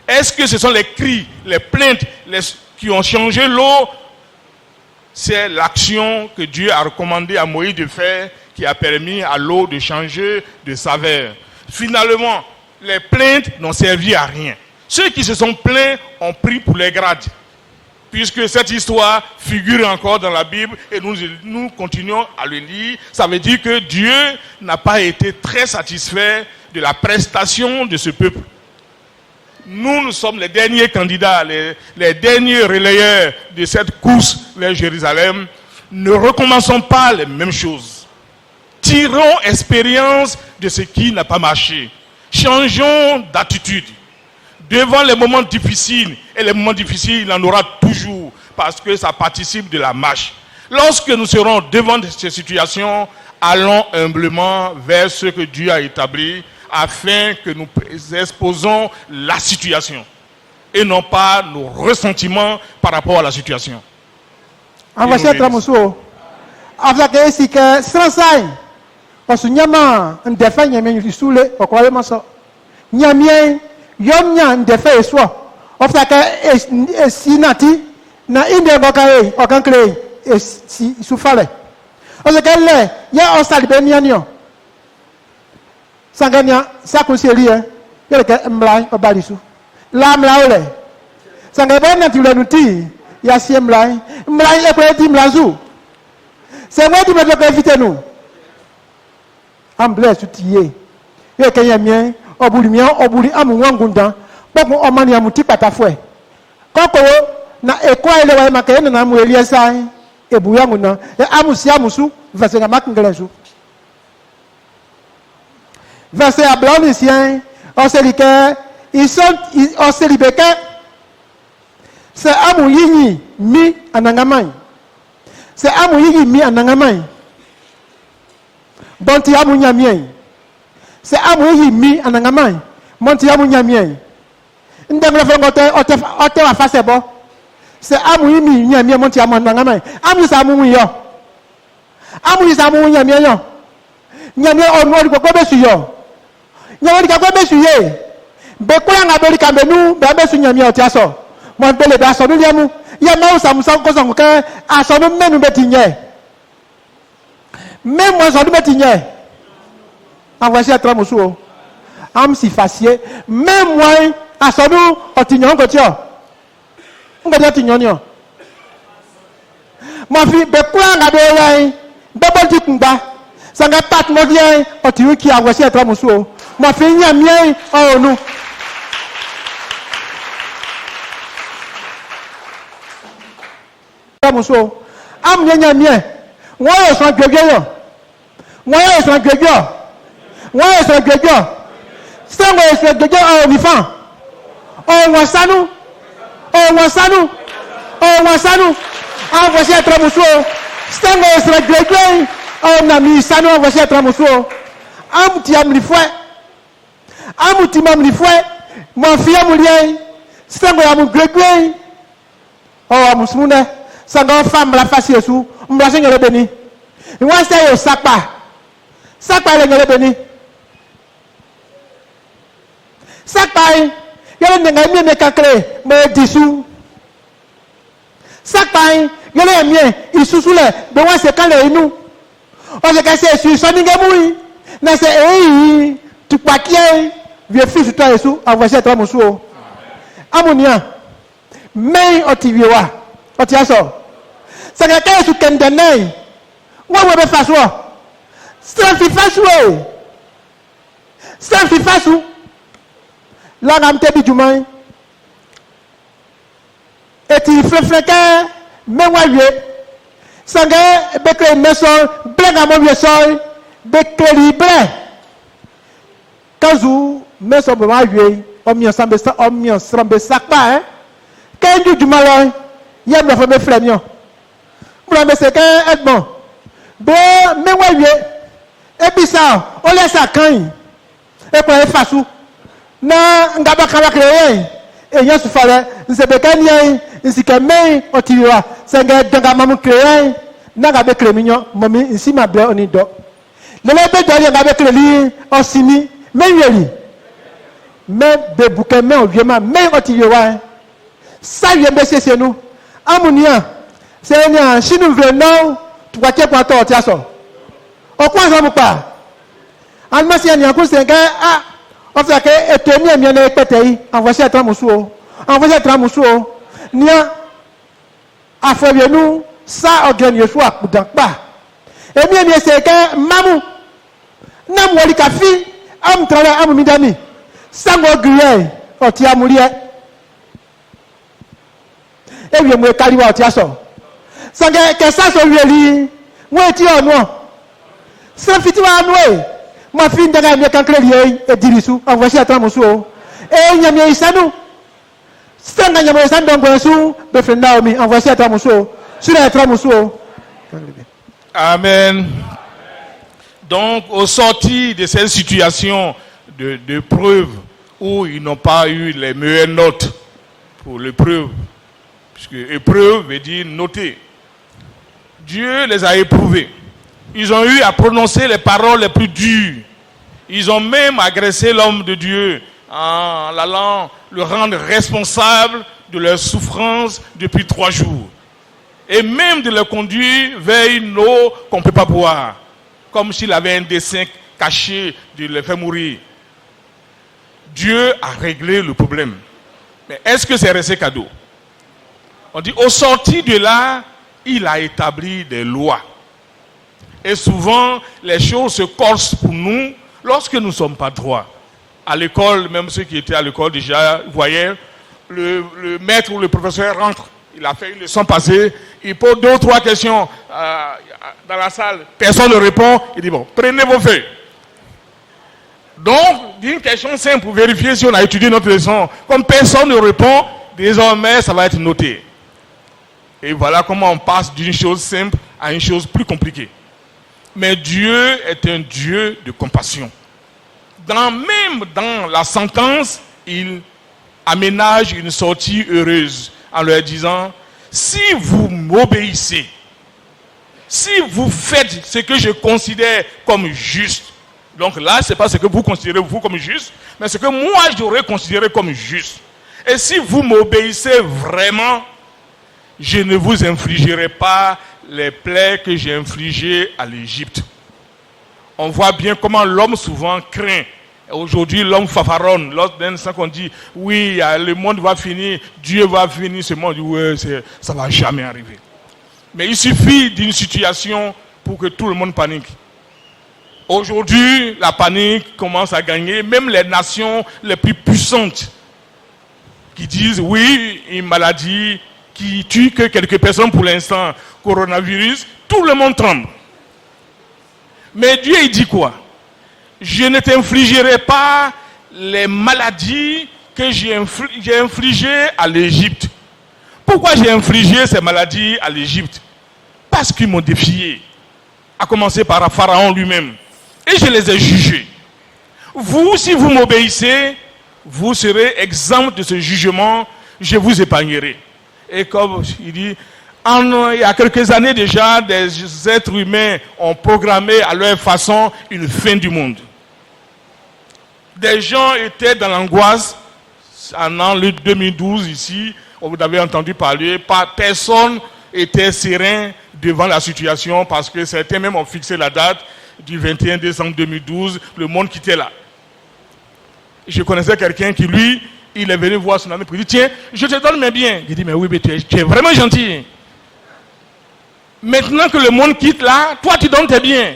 Est-ce que ce sont les cris, les plaintes qui ont changé l'eau? C'est l'action que Dieu a recommandé à Moïse de faire qui a permis à l'eau de changer de saveur. Finalement, les plaintes n'ont servi à rien. Ceux qui se sont plaints ont pris pour les grades. Puisque cette histoire figure encore dans la Bible et nous continuons à le lire, ça veut dire que Dieu n'a pas été très satisfait de la prestation de ce peuple. Nous sommes les derniers candidats, les derniers relayeurs de cette course vers Jérusalem. Ne recommençons pas les mêmes choses. Tirons expérience de ce qui n'a pas marché. Changeons d'attitude. Devant les moments difficiles, et les moments difficiles, il en aura toujours, parce que ça participe de la marche. Lorsque nous serons devant ces situations, allons humblement vers ce que Dieu a établi, afin que nous exposons la situation, et non pas nos ressentiments par rapport à la situation. En voici un tramuso. Avec ici que Sransai, parce que Nyama, un défait, Nyama, il soule, au croire ça. Nyamien, Yomnya, un défait, soit. Enfin, que Sinati, na Indé Bokae, au Canclé, et si souffale. Parce qu'elle est, il y a un salibénian. Sangania, ça conseille, il y a un blague au Balisou. L'âme là, Sangabon, tu l'as noté, il y a 6 blagues. Blague, il y a quoi, dit Mlazou. C'est moi qui me dois éviter nous. En blesse, tu y es. Il y a quelqu'un mien, au bout du mien, au bout du Amouangunda, beaucoup au mani amouti patafoué. Quand on a école, il y a un maquin, on a un Eliasa, et Bouyamuna, et Amoussia Moussou, va se la marque. Verset à blanc, ils sont en célibataire. C'est Amouyini mi anangamai. C'est Amouyini mi anangamai. Bonti Amounyamien. C'est Amouyini mi anangamai. Monti Amounyamien. Ndemle fait ote wa face bon. C'est Amouyini nyamien monti amanangamai. Amu sa Amouyo. Amu sa Amounyamien yo. Nyamien on ko be suyo. Nyamien ka ko be suye. Be ko nga be kambenu be su nyamien otiaso. Mon belle da sonu liamu ya ma usa musa ko son ka asonu menu betinye même moi sonu betinye envoyer à trois musu am si facier même moi asonu otinyo ko tio ngode otinyo ni o mo fi be kwa nga be yan be bo ti kunba sanga pat mo bien otiru ki envoyer à trois musu mo fi yan mien o nu Muso, am nyanya mien. Moi je suis gregio. Moi je suis gregio. Moi je suis gregio. C'est moi je suis gregio au vivant. Oh wasanu. Oh wasanu. Oh wasanu. En voici être muso. C'est moi je suis gregio. Oh nami sanu en voici être muso. Am ti am li fwe. Am ti mam li fwe. Mon fille am lien. C'est moi am gregio. Oh amusmune. Sanga femme la face yesu mbase ngere beni nwa se yo sakpa le ngere beni sakpa yele nga mi me kakre me disu sakpa yele mi isusu le be wa se kan le inu o se ka se su so ni ngemui na se eyi tu pakie vie fils toi yesu envoyer toi musu o amonia mais otiviwa otiaso sanga kaya su kendenai wa be faso strafi faso la ngamte bi jumai eti frefreka menwa wie sanga bekle meso blenga mo wie so bekle libre kazu meso be wa wie omi ensemble sakpa kenju jumalo ya me fa me fremion pour me c'est que edmond be menwa wie ebisa o le sa kan e ko e fasu na ngaba kala kreye eyan su fare nse be kan yan nsike men otiwa sanga danga mamu kreye na ga be kreminyo momi nsi ma ble oni do le be do le ga be kreli osini menweri me be buke men o viema men otiwa sa wie be sese nu amunia c'est un si nous venons tu vois qu'il pas toi tiaso au quoi ça vous pas en merci en yankou c'est ah on fait que eteni mi na petei envoyer à tramusuo nia afobie nous ça organiser soit kudan pa et mi c'est que mamu nam wali kafi am trala am midani sango griye otia mulie e wie mo kaliwa otiaso sanga que ça so wieli wo ti onu ça fiti wa nu ma fin daga mi kan kreli e dirisu envoyer à tramusuo e nyame isanu sanga nyame isanu dongo su be fenda mi envoyer à tramusuo sur la tramusuo. Amen. Donc au sorti de cette situation de preuve où ils n'ont pas eu les meilleures notes pour l'épreuve, puisque épreuve veut dire noter, Dieu les a éprouvés. Ils ont eu à prononcer les paroles les plus dures. Ils ont même agressé l'homme de Dieu en l'allant le rendre responsable de leur souffrance depuis 3 jours. Et même de le conduire vers une eau qu'on ne peut pas boire, comme s'il avait un dessein caché de le faire mourir. Dieu a réglé le problème. Mais est-ce que c'est resté cadeau? On dit, au sorti de là, il a établi des lois. Et souvent, les choses se corsent pour nous lorsque nous ne sommes pas droits. À l'école, même ceux qui étaient à l'école déjà voyaient, le maître ou le professeur rentre. Il a fait une leçon passée, il pose 2 ou 3 questions dans la salle. Personne ne répond. Il dit, bon, prenez vos feuilles. Donc, d'une question simple pour vérifier si on a étudié notre leçon. Comme personne ne répond, désormais, ça va être noté. Et voilà comment on passe d'une chose simple à une chose plus compliquée. Mais Dieu est un Dieu de compassion. Même dans la sentence, il aménage une sortie heureuse en leur disant, si vous m'obéissez, si vous faites ce que je considère comme juste, donc là, ce n'est pas ce que vous considérez vous comme juste, mais ce que moi j'aurais considéré comme juste. Et si vous m'obéissez vraiment, je ne vous infligerai pas les plaies que j'ai infligées à l'Égypte. On voit bien comment l'homme souvent craint. Aujourd'hui, l'homme fafaronne. Lorsqu'on qu'on dit, oui, le monde va finir, Dieu va finir ce monde, ouais, ça ne va jamais arriver. Mais il suffit d'une situation pour que tout le monde panique. Aujourd'hui, la panique commence à gagner. Même les nations les plus puissantes qui disent, oui, une maladie qui tue que quelques personnes pour l'instant, coronavirus, tout le monde tremble. Mais Dieu, il dit quoi? Je ne t'infligerai pas les maladies que j'ai infligées à l'Égypte. Pourquoi j'ai infligé ces maladies à l'Égypte? Parce qu'ils m'ont défié. À commencer par Pharaon lui-même. Et je les ai jugés. Vous, si vous m'obéissez, vous serez exempt de ce jugement, je vous épargnerai. Et comme il dit, il y a quelques années déjà, des êtres humains ont programmé à leur façon une fin du monde. Des gens étaient dans l'angoisse en 2012 ici, vous avez entendu parler, personne n'était serein devant la situation parce que certains même ont fixé la date du 21 décembre 2012, le monde quittait là. Je connaissais quelqu'un qui, lui, il est venu voir son ami pour dire, tiens, je te donne mes biens. Il dit, mais oui, mais tu es vraiment gentil. Maintenant que le monde quitte là, toi tu donnes tes biens.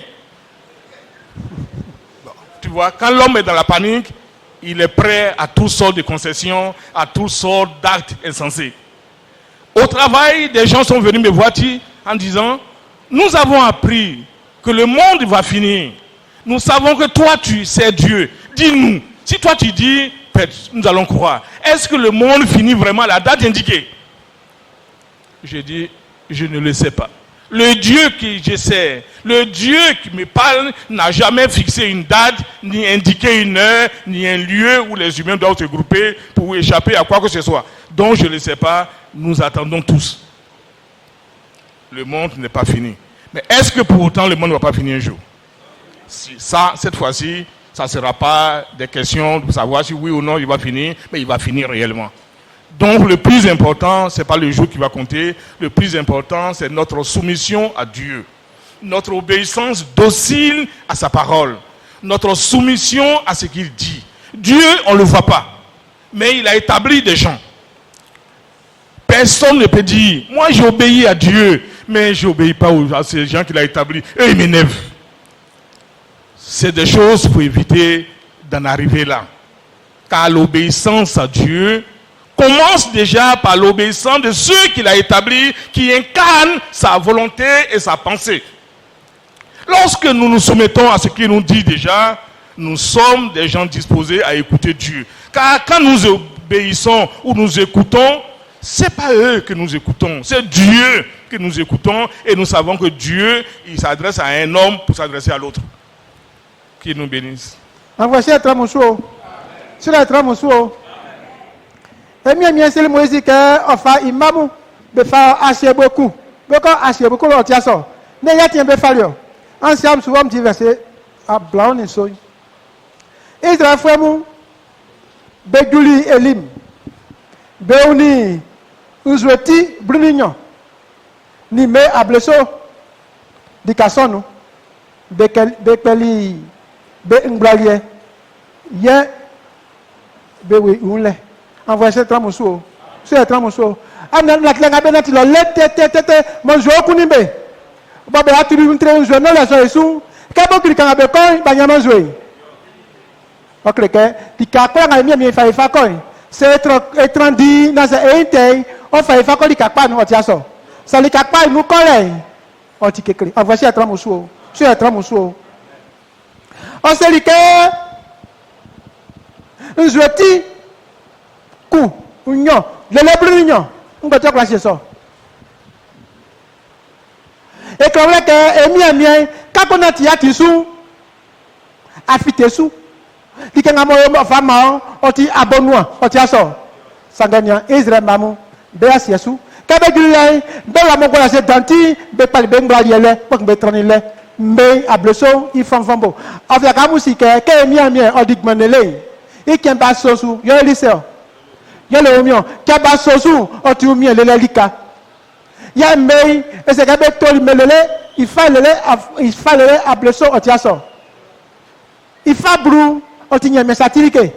Bon, tu vois, quand l'homme est dans la panique, il est prêt à toutes sortes de concessions, à toutes sortes d'actes insensés. Au travail, des gens sont venus me voir en disant, nous avons appris que le monde va finir. Nous savons que toi tu sais Dieu. Dis-nous, si toi tu dis, nous allons croire. Est-ce que le monde finit vraiment à la date indiquée? Je dis, je ne le sais pas. Le Dieu que je sais, le Dieu qui me parle n'a jamais fixé une date, ni indiqué une heure, ni un lieu où les humains doivent se grouper pour échapper à quoi que ce soit. Donc je ne le sais pas, nous attendons tous. Le monde n'est pas fini. Mais est-ce que pour autant le monde ne va pas finir un jour? Ça, cette fois-ci, ça ne sera pas des questions de savoir si oui ou non il va finir, mais il va finir réellement. Donc le plus important, ce n'est pas le jour qui va compter, le plus important, c'est notre soumission à Dieu. Notre obéissance docile à sa parole. Notre soumission à ce qu'il dit. Dieu, on ne le voit pas, mais il a établi des gens. Personne ne peut dire, moi j'ai obéi à Dieu, mais je n'obéis pas à ces gens qu'il a établis. Eux, ils m'énervent. C'est des choses pour éviter d'en arriver là. Car l'obéissance à Dieu commence déjà par l'obéissance de ceux qu'il a établis, qui incarnent sa volonté et sa pensée. Lorsque nous nous soumettons à ce qu'il nous dit déjà, nous sommes des gens disposés à écouter Dieu. Car quand nous obéissons ou nous écoutons, ce n'est pas eux que nous écoutons, c'est Dieu que nous écoutons, et nous savons que Dieu, il s'adresse à un homme pour s'adresser à l'autre. Qu'il nous bénisse. Envoyez un tramousseau. Sur un tramousseau. Et bien, c'est le Moïse qui a fait imam, de faire assez beaucoup. Beaucoup assez beaucoup, on tient ça. Mais il y a un peu fallu. Ensemble, souvent, dit verset à blanc et soy. Israël Fouemou, Bedouli Elim, Beouni, Uzweti, Brunignon, Nime Ableso, Dikason, Bekeli, Bengblalie, Yen, Bewi Oule. Envoyez ce tramousseau. C'est un tramousseau. Anan la clé à benati la lette, mon jour kunimbe. Baba a tué une train, je ne la joue sous. Kabo qui a besoin, Banyama joué. Ok, qui capte un ami, mais fait facoy. C'est être dit, dans un été, on fait facoy, capable, on tient ça. Ça les capable, nous collègues. On t'y envoyez un tramousseau. C'est un tramousseau. On se dit que nzueti ku unyo lelebru nyo ngoto kwa seso e kawle ke emi kakona ti atisu afitesu dikenga mo fama oti abonua oti aso sangania Israël mamu be asiesu kabe gulai be la mo kwa se danti be pali be ngbali ele pok be tranile mbe ableso ifamfambo afya kamusike ke emi odigmanele iken ba sosu yo liseo yo le omio ke ba sosu oti omi elele lika ya mbe ese ka be toli melele ifalele ableso oti aso ifabru oti nyame satirike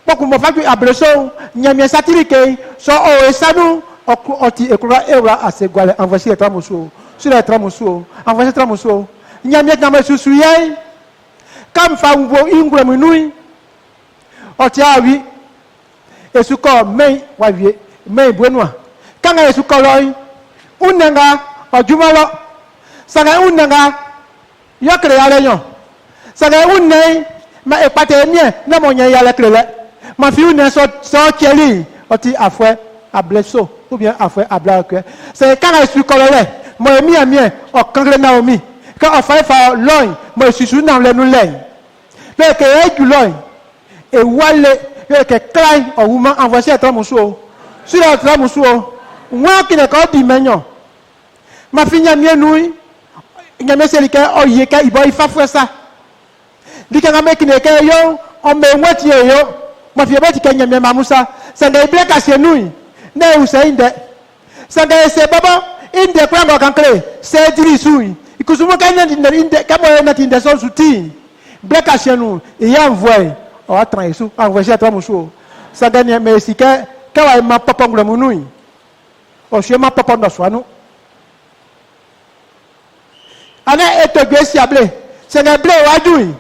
pok mo fagi ableso nyame satirike so o esanu oti ekura eura asegwale envoyer tramuso sur les tramuso envoyer tramuso nyame nyame susu yai kam fa ngbo ingwe munui oti awi esuko mei wawie mei buenwa kanga esuko loi unanga ojumalo sanga unanga yokre yale yon sanga unne ma epate mie na mo nya yale krele ma fi unne so cheli oti afwe ableso ou bien afwe ablake c'est kanga esuko lole mo mie o kangre na omi ka afa fa loin mo susu na le nu le le ke eju loin e wale le ke klein o woman envoyer tramuso sur le tramuso wa ki ne ko di menyo ma fi nyamie nui nyamie selike oye ka ibo ifa ça dika ngame ki ne ke yo o me wati yo ma fi beti ke nyamie mamusa sanga ible ka se nui ne usainde sanga ese baba inde kwa ngo kankre se diri sui ikusumo ka inde ka mo na tinde so suti ble ka se nu e ya envoyer o atan yesu envoyer tramuso sanga ne me sika ka wa ma papa ngula munui o shema papa ndo swanu ana eto gbesi able se na ble waju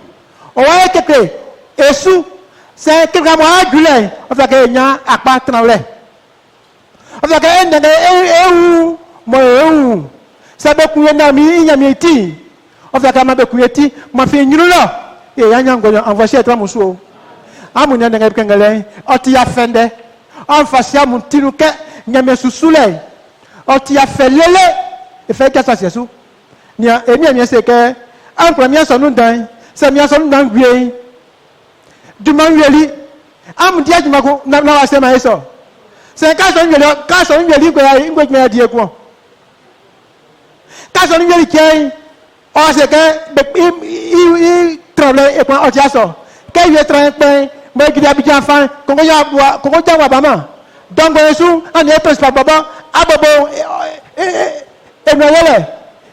o wa keke esu se keka mo ajule o fa ke nya apa tranle o fa ke ende ewu mo ewu se be kuye na mi nyami ti o fa ke ma be kuye ti ma fi nyuru lo e ya nya ngoyo envoyer tramuso amunya ndenge kengele o ti ya fende on fa sia mu tinu ke nyame susule o ti ya felele e fe ka sa sesu nia emi se ke an premier sonu dan se mi sonu dan gwie du man yeli am dia juma ko na wa se ma eso se ka sonu yeli ko ya ngwe me die ko ka sonu yeli ke o se ke i trole e ko o ti aso ke ye tran pe mo gidi abijan fan ko ja wa ba ma dongo yesu an e pes pa baba abobo e no wele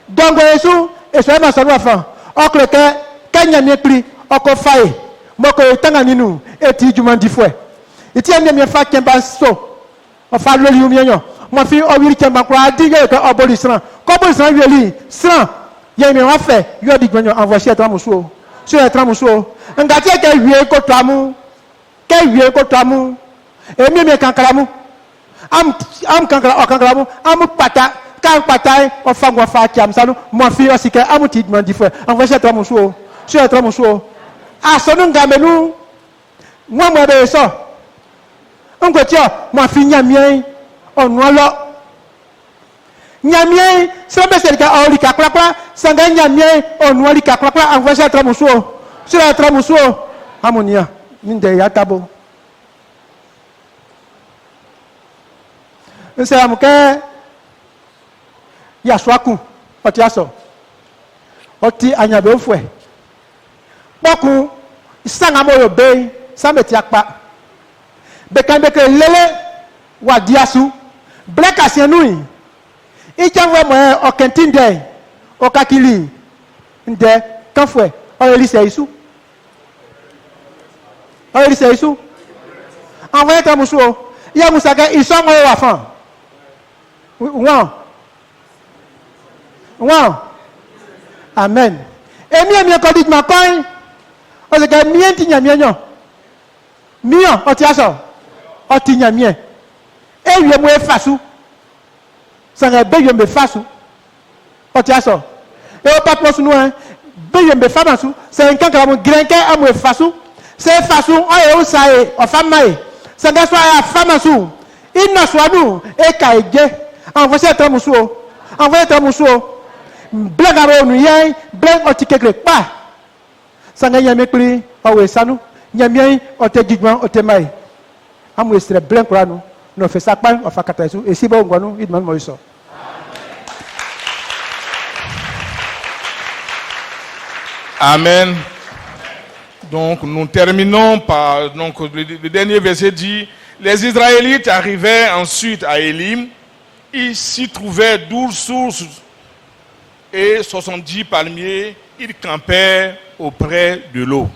dongo yesu eso ma sonu afan okreke kenya mi pri oko fae moko tanga ninu eti juma difwe eti emi mi fa kemba so o fa lori umi yan mo fi o wiri kemba kwa adige ko oboli sran ko boli sran weli sran ye mi wa fe yo di gbanyo envoyer tramuso sur les tramuso ngati e ke wie ko tramu emi mi kankaramu am kankaramu am pata kan patai o fangwa fa kiam sanu mo fi o sike am ti dman difwe envoyer tramuso sur les tramuso asonu ngamenu mo mo be so ngotio mo fi nyamie onu olo nyamie sebe selika ori kakrakra sanga nyamie onu ori kakrakra envoyer tramuso sur les tramuso amonia ninde ya tabo nse amuke ya swaku oti aso oti anyabe ofwe boku isanga moyo be sameti akpa bekambeke lele wa diasu bleka sienui ichanwe mo okentinde okakili nde kanfwe oyelise isu envoyer tramuso ya musaka isongo wa fan Wow. Amen. Emi ko dit ma koin. O se ke mien ti nyamie nyo. Mio o ti aso. O ti nyamie. E wie mo e fasu. Sanga be wie me fasu. O ti aso. E o pa posu no be wie me famasu. Se nkan ka mo grenke amu e fasu. C'est façon, on est où ça est, en femme, c'est que soit la femme sous, il ne soit nous, et kaïgé, envoyez un mousseau, envoyez un mousseau, blague à nous, y'a, blague au ticket quelque part. Ça n'a jamais pris, oh, ça nous, y'a bien, on te dit, on te maille. Amou est blanc pour nous, nous fait ça, on fait 4 jours, et si bon, nous, il demande moi ça. Amen. Donc nous terminons par le dernier verset dit, les Israélites arrivaient ensuite à Élim, ils s'y trouvaient 12 sources et 70 palmiers, ils campaient auprès de l'eau.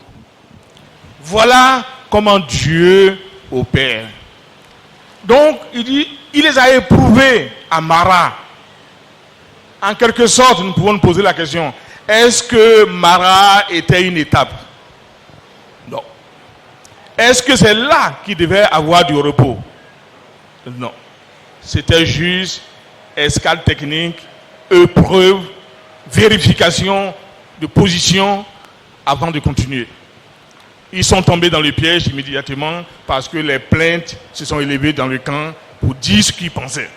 Voilà comment Dieu opère. Donc il dit, il les a éprouvés à Mara. En quelque sorte, nous pouvons nous poser la question, est-ce que Mara était une étape? Non. Est-ce que c'est là qu'il devait avoir du repos? Non. C'était juste escale technique, épreuve, vérification de position avant de continuer. Ils sont tombés dans le piège immédiatement parce que les plaintes se sont élevées dans le camp pour dire ce qu'ils pensaient.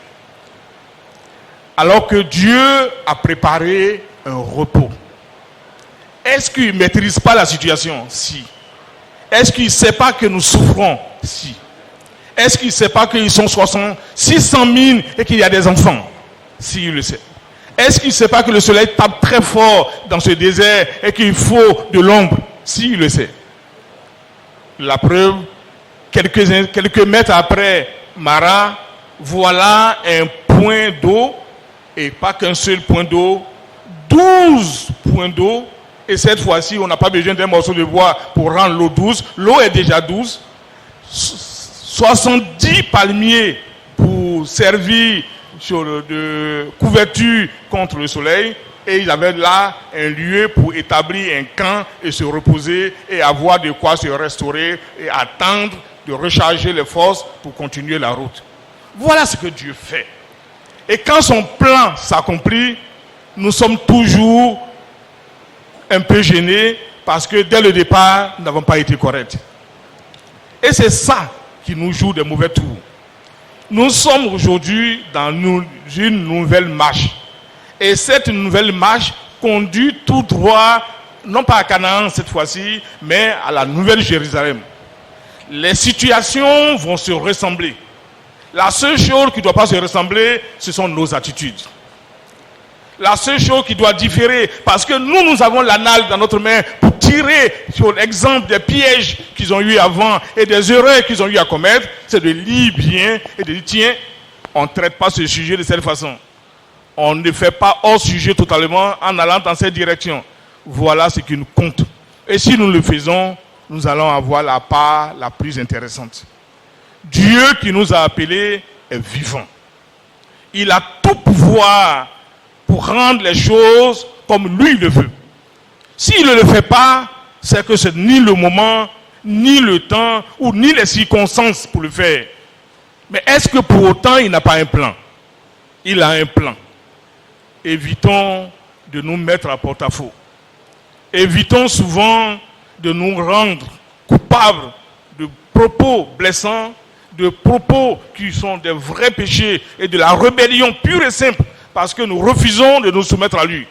Alors que Dieu a préparé un repos. Est-ce qu'il ne maîtrise pas la situation? Si. Est-ce qu'il ne sait pas que nous souffrons? Si. Est-ce qu'il ne sait pas qu'ils sont 600 000 et qu'il y a des enfants? Si, il le sait. Est-ce qu'il ne sait pas que le soleil tape très fort dans ce désert et qu'il faut de l'ombre? Si, il le sait. La preuve, quelques mètres après Mara, voilà un point d'eau, et pas qu'un seul point d'eau, 12 points d'eau. Et cette fois-ci, on n'a pas besoin d'un morceau de bois pour rendre l'eau douce. L'eau est déjà douce. 70 palmiers pour servir de couverture contre le soleil. Et ils avaient là un lieu pour établir un camp et se reposer et avoir de quoi se restaurer et attendre de recharger les forces pour continuer la route. Voilà ce que Dieu fait. Et quand son plan s'accomplit, nous sommes toujours un peu gênés parce que dès le départ, nous n'avons pas été corrects. Et c'est ça qui nous joue des mauvais tours. Nous sommes aujourd'hui dans une nouvelle marche. Et cette nouvelle marche conduit tout droit, non pas à Canaan cette fois-ci, mais à la nouvelle Jérusalem. Les situations vont se ressembler. La seule chose qui ne doit pas se ressembler, ce sont nos attitudes. La seule chose qui doit différer, parce que nous avons l'anal dans notre main pour tirer sur l'exemple des pièges qu'ils ont eu avant et des erreurs qu'ils ont eu à commettre, c'est de lire bien et de dire, tiens, on ne traite pas ce sujet de cette façon. On ne fait pas hors sujet totalement en allant dans cette direction. Voilà ce qui nous compte. Et si nous le faisons, nous allons avoir la part la plus intéressante. Dieu qui nous a appelés est vivant. Il a tout pouvoir pour rendre les choses comme lui le veut. S'il ne le fait pas, c'est que ce n'est ni le moment, ni le temps, ou ni les circonstances pour le faire. Mais est-ce que pour autant il n'a pas un plan? Il a un plan. Évitons de nous mettre à porte-à-faux. Évitons souvent de nous rendre coupables de propos blessants, de propos qui sont des vrais péchés et de la rébellion pure et simple parce que nous refusons de nous soumettre à lui.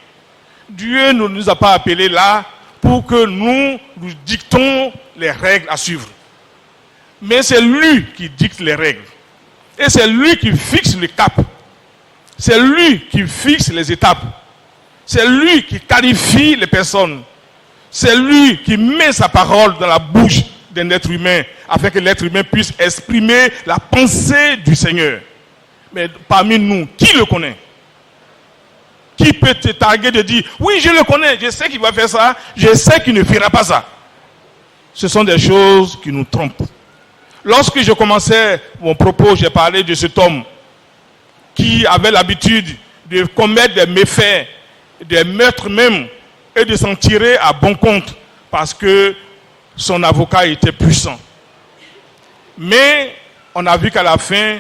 Dieu ne nous a pas appelés là pour que nous dictons les règles à suivre. Mais c'est lui qui dicte les règles. Et c'est lui qui fixe le cap. C'est lui qui fixe les étapes. C'est lui qui qualifie les personnes. C'est lui qui met sa parole dans la bouche d'un être humain afin que l'être humain puisse exprimer la pensée du Seigneur. Mais parmi nous, qui le connaît? Qui peut te targuer de dire, oui, je le connais, je sais qu'il va faire ça, je sais qu'il ne fera pas ça. Ce sont des choses qui nous trompent. Lorsque je commençais mon propos, j'ai parlé de cet homme qui avait l'habitude de commettre des méfaits, des meurtres même, et de s'en tirer à bon compte parce que son avocat était puissant. Mais on a vu qu'à la fin,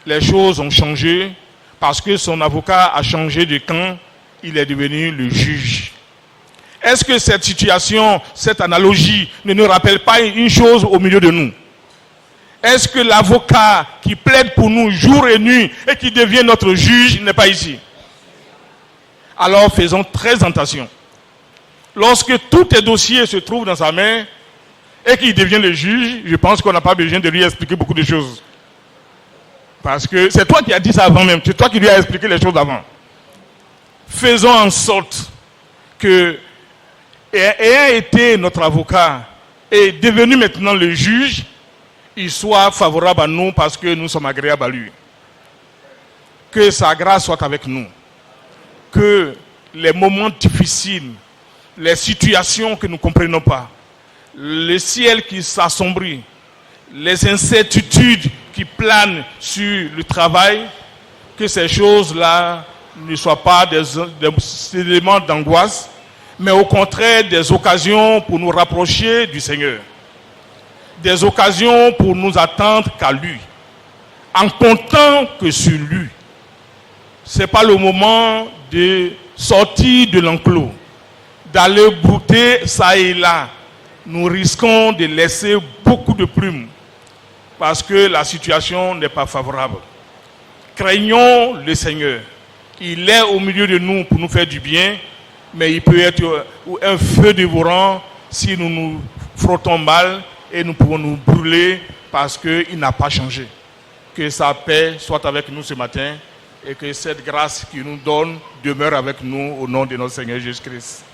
les choses ont changé parce que son avocat a changé de camp, il est devenu le juge. Est-ce que cette situation, cette analogie ne nous rappelle pas une chose au milieu de nous? Est-ce que l'avocat qui plaide pour nous jour et nuit et qui devient notre juge n'est pas ici? Alors faisons très attention. Lorsque tous tes dossiers se trouvent dans sa main et qu'il devient le juge, je pense qu'on n'a pas besoin de lui expliquer beaucoup de choses. Parce que c'est toi qui as dit ça avant même, c'est toi qui lui as expliqué les choses avant. Faisons en sorte que, ayant été notre avocat et devenu maintenant le juge, il soit favorable à nous parce que nous sommes agréables à lui. Que sa grâce soit avec nous. Que les moments difficiles, les situations que nous ne comprenons pas, le ciel qui s'assombrit, les incertitudes qui planent sur le travail, que ces choses-là ne soient pas des éléments d'angoisse, mais au contraire des occasions pour nous rapprocher du Seigneur. Des occasions pour nous attendre qu'à lui, en comptant que sur lui. Ce n'est pas le moment de sortir de l'enclos, d'aller brouter ça et là. Nous risquons de laisser beaucoup de plumes parce que la situation n'est pas favorable. Craignons le Seigneur. Il est au milieu de nous pour nous faire du bien, mais il peut être un feu dévorant si nous nous frottons mal et nous pouvons nous brûler parce qu'il n'a pas changé. Que sa paix soit avec nous ce matin et que cette grâce qu'il nous donne demeure avec nous au nom de notre Seigneur Jésus-Christ.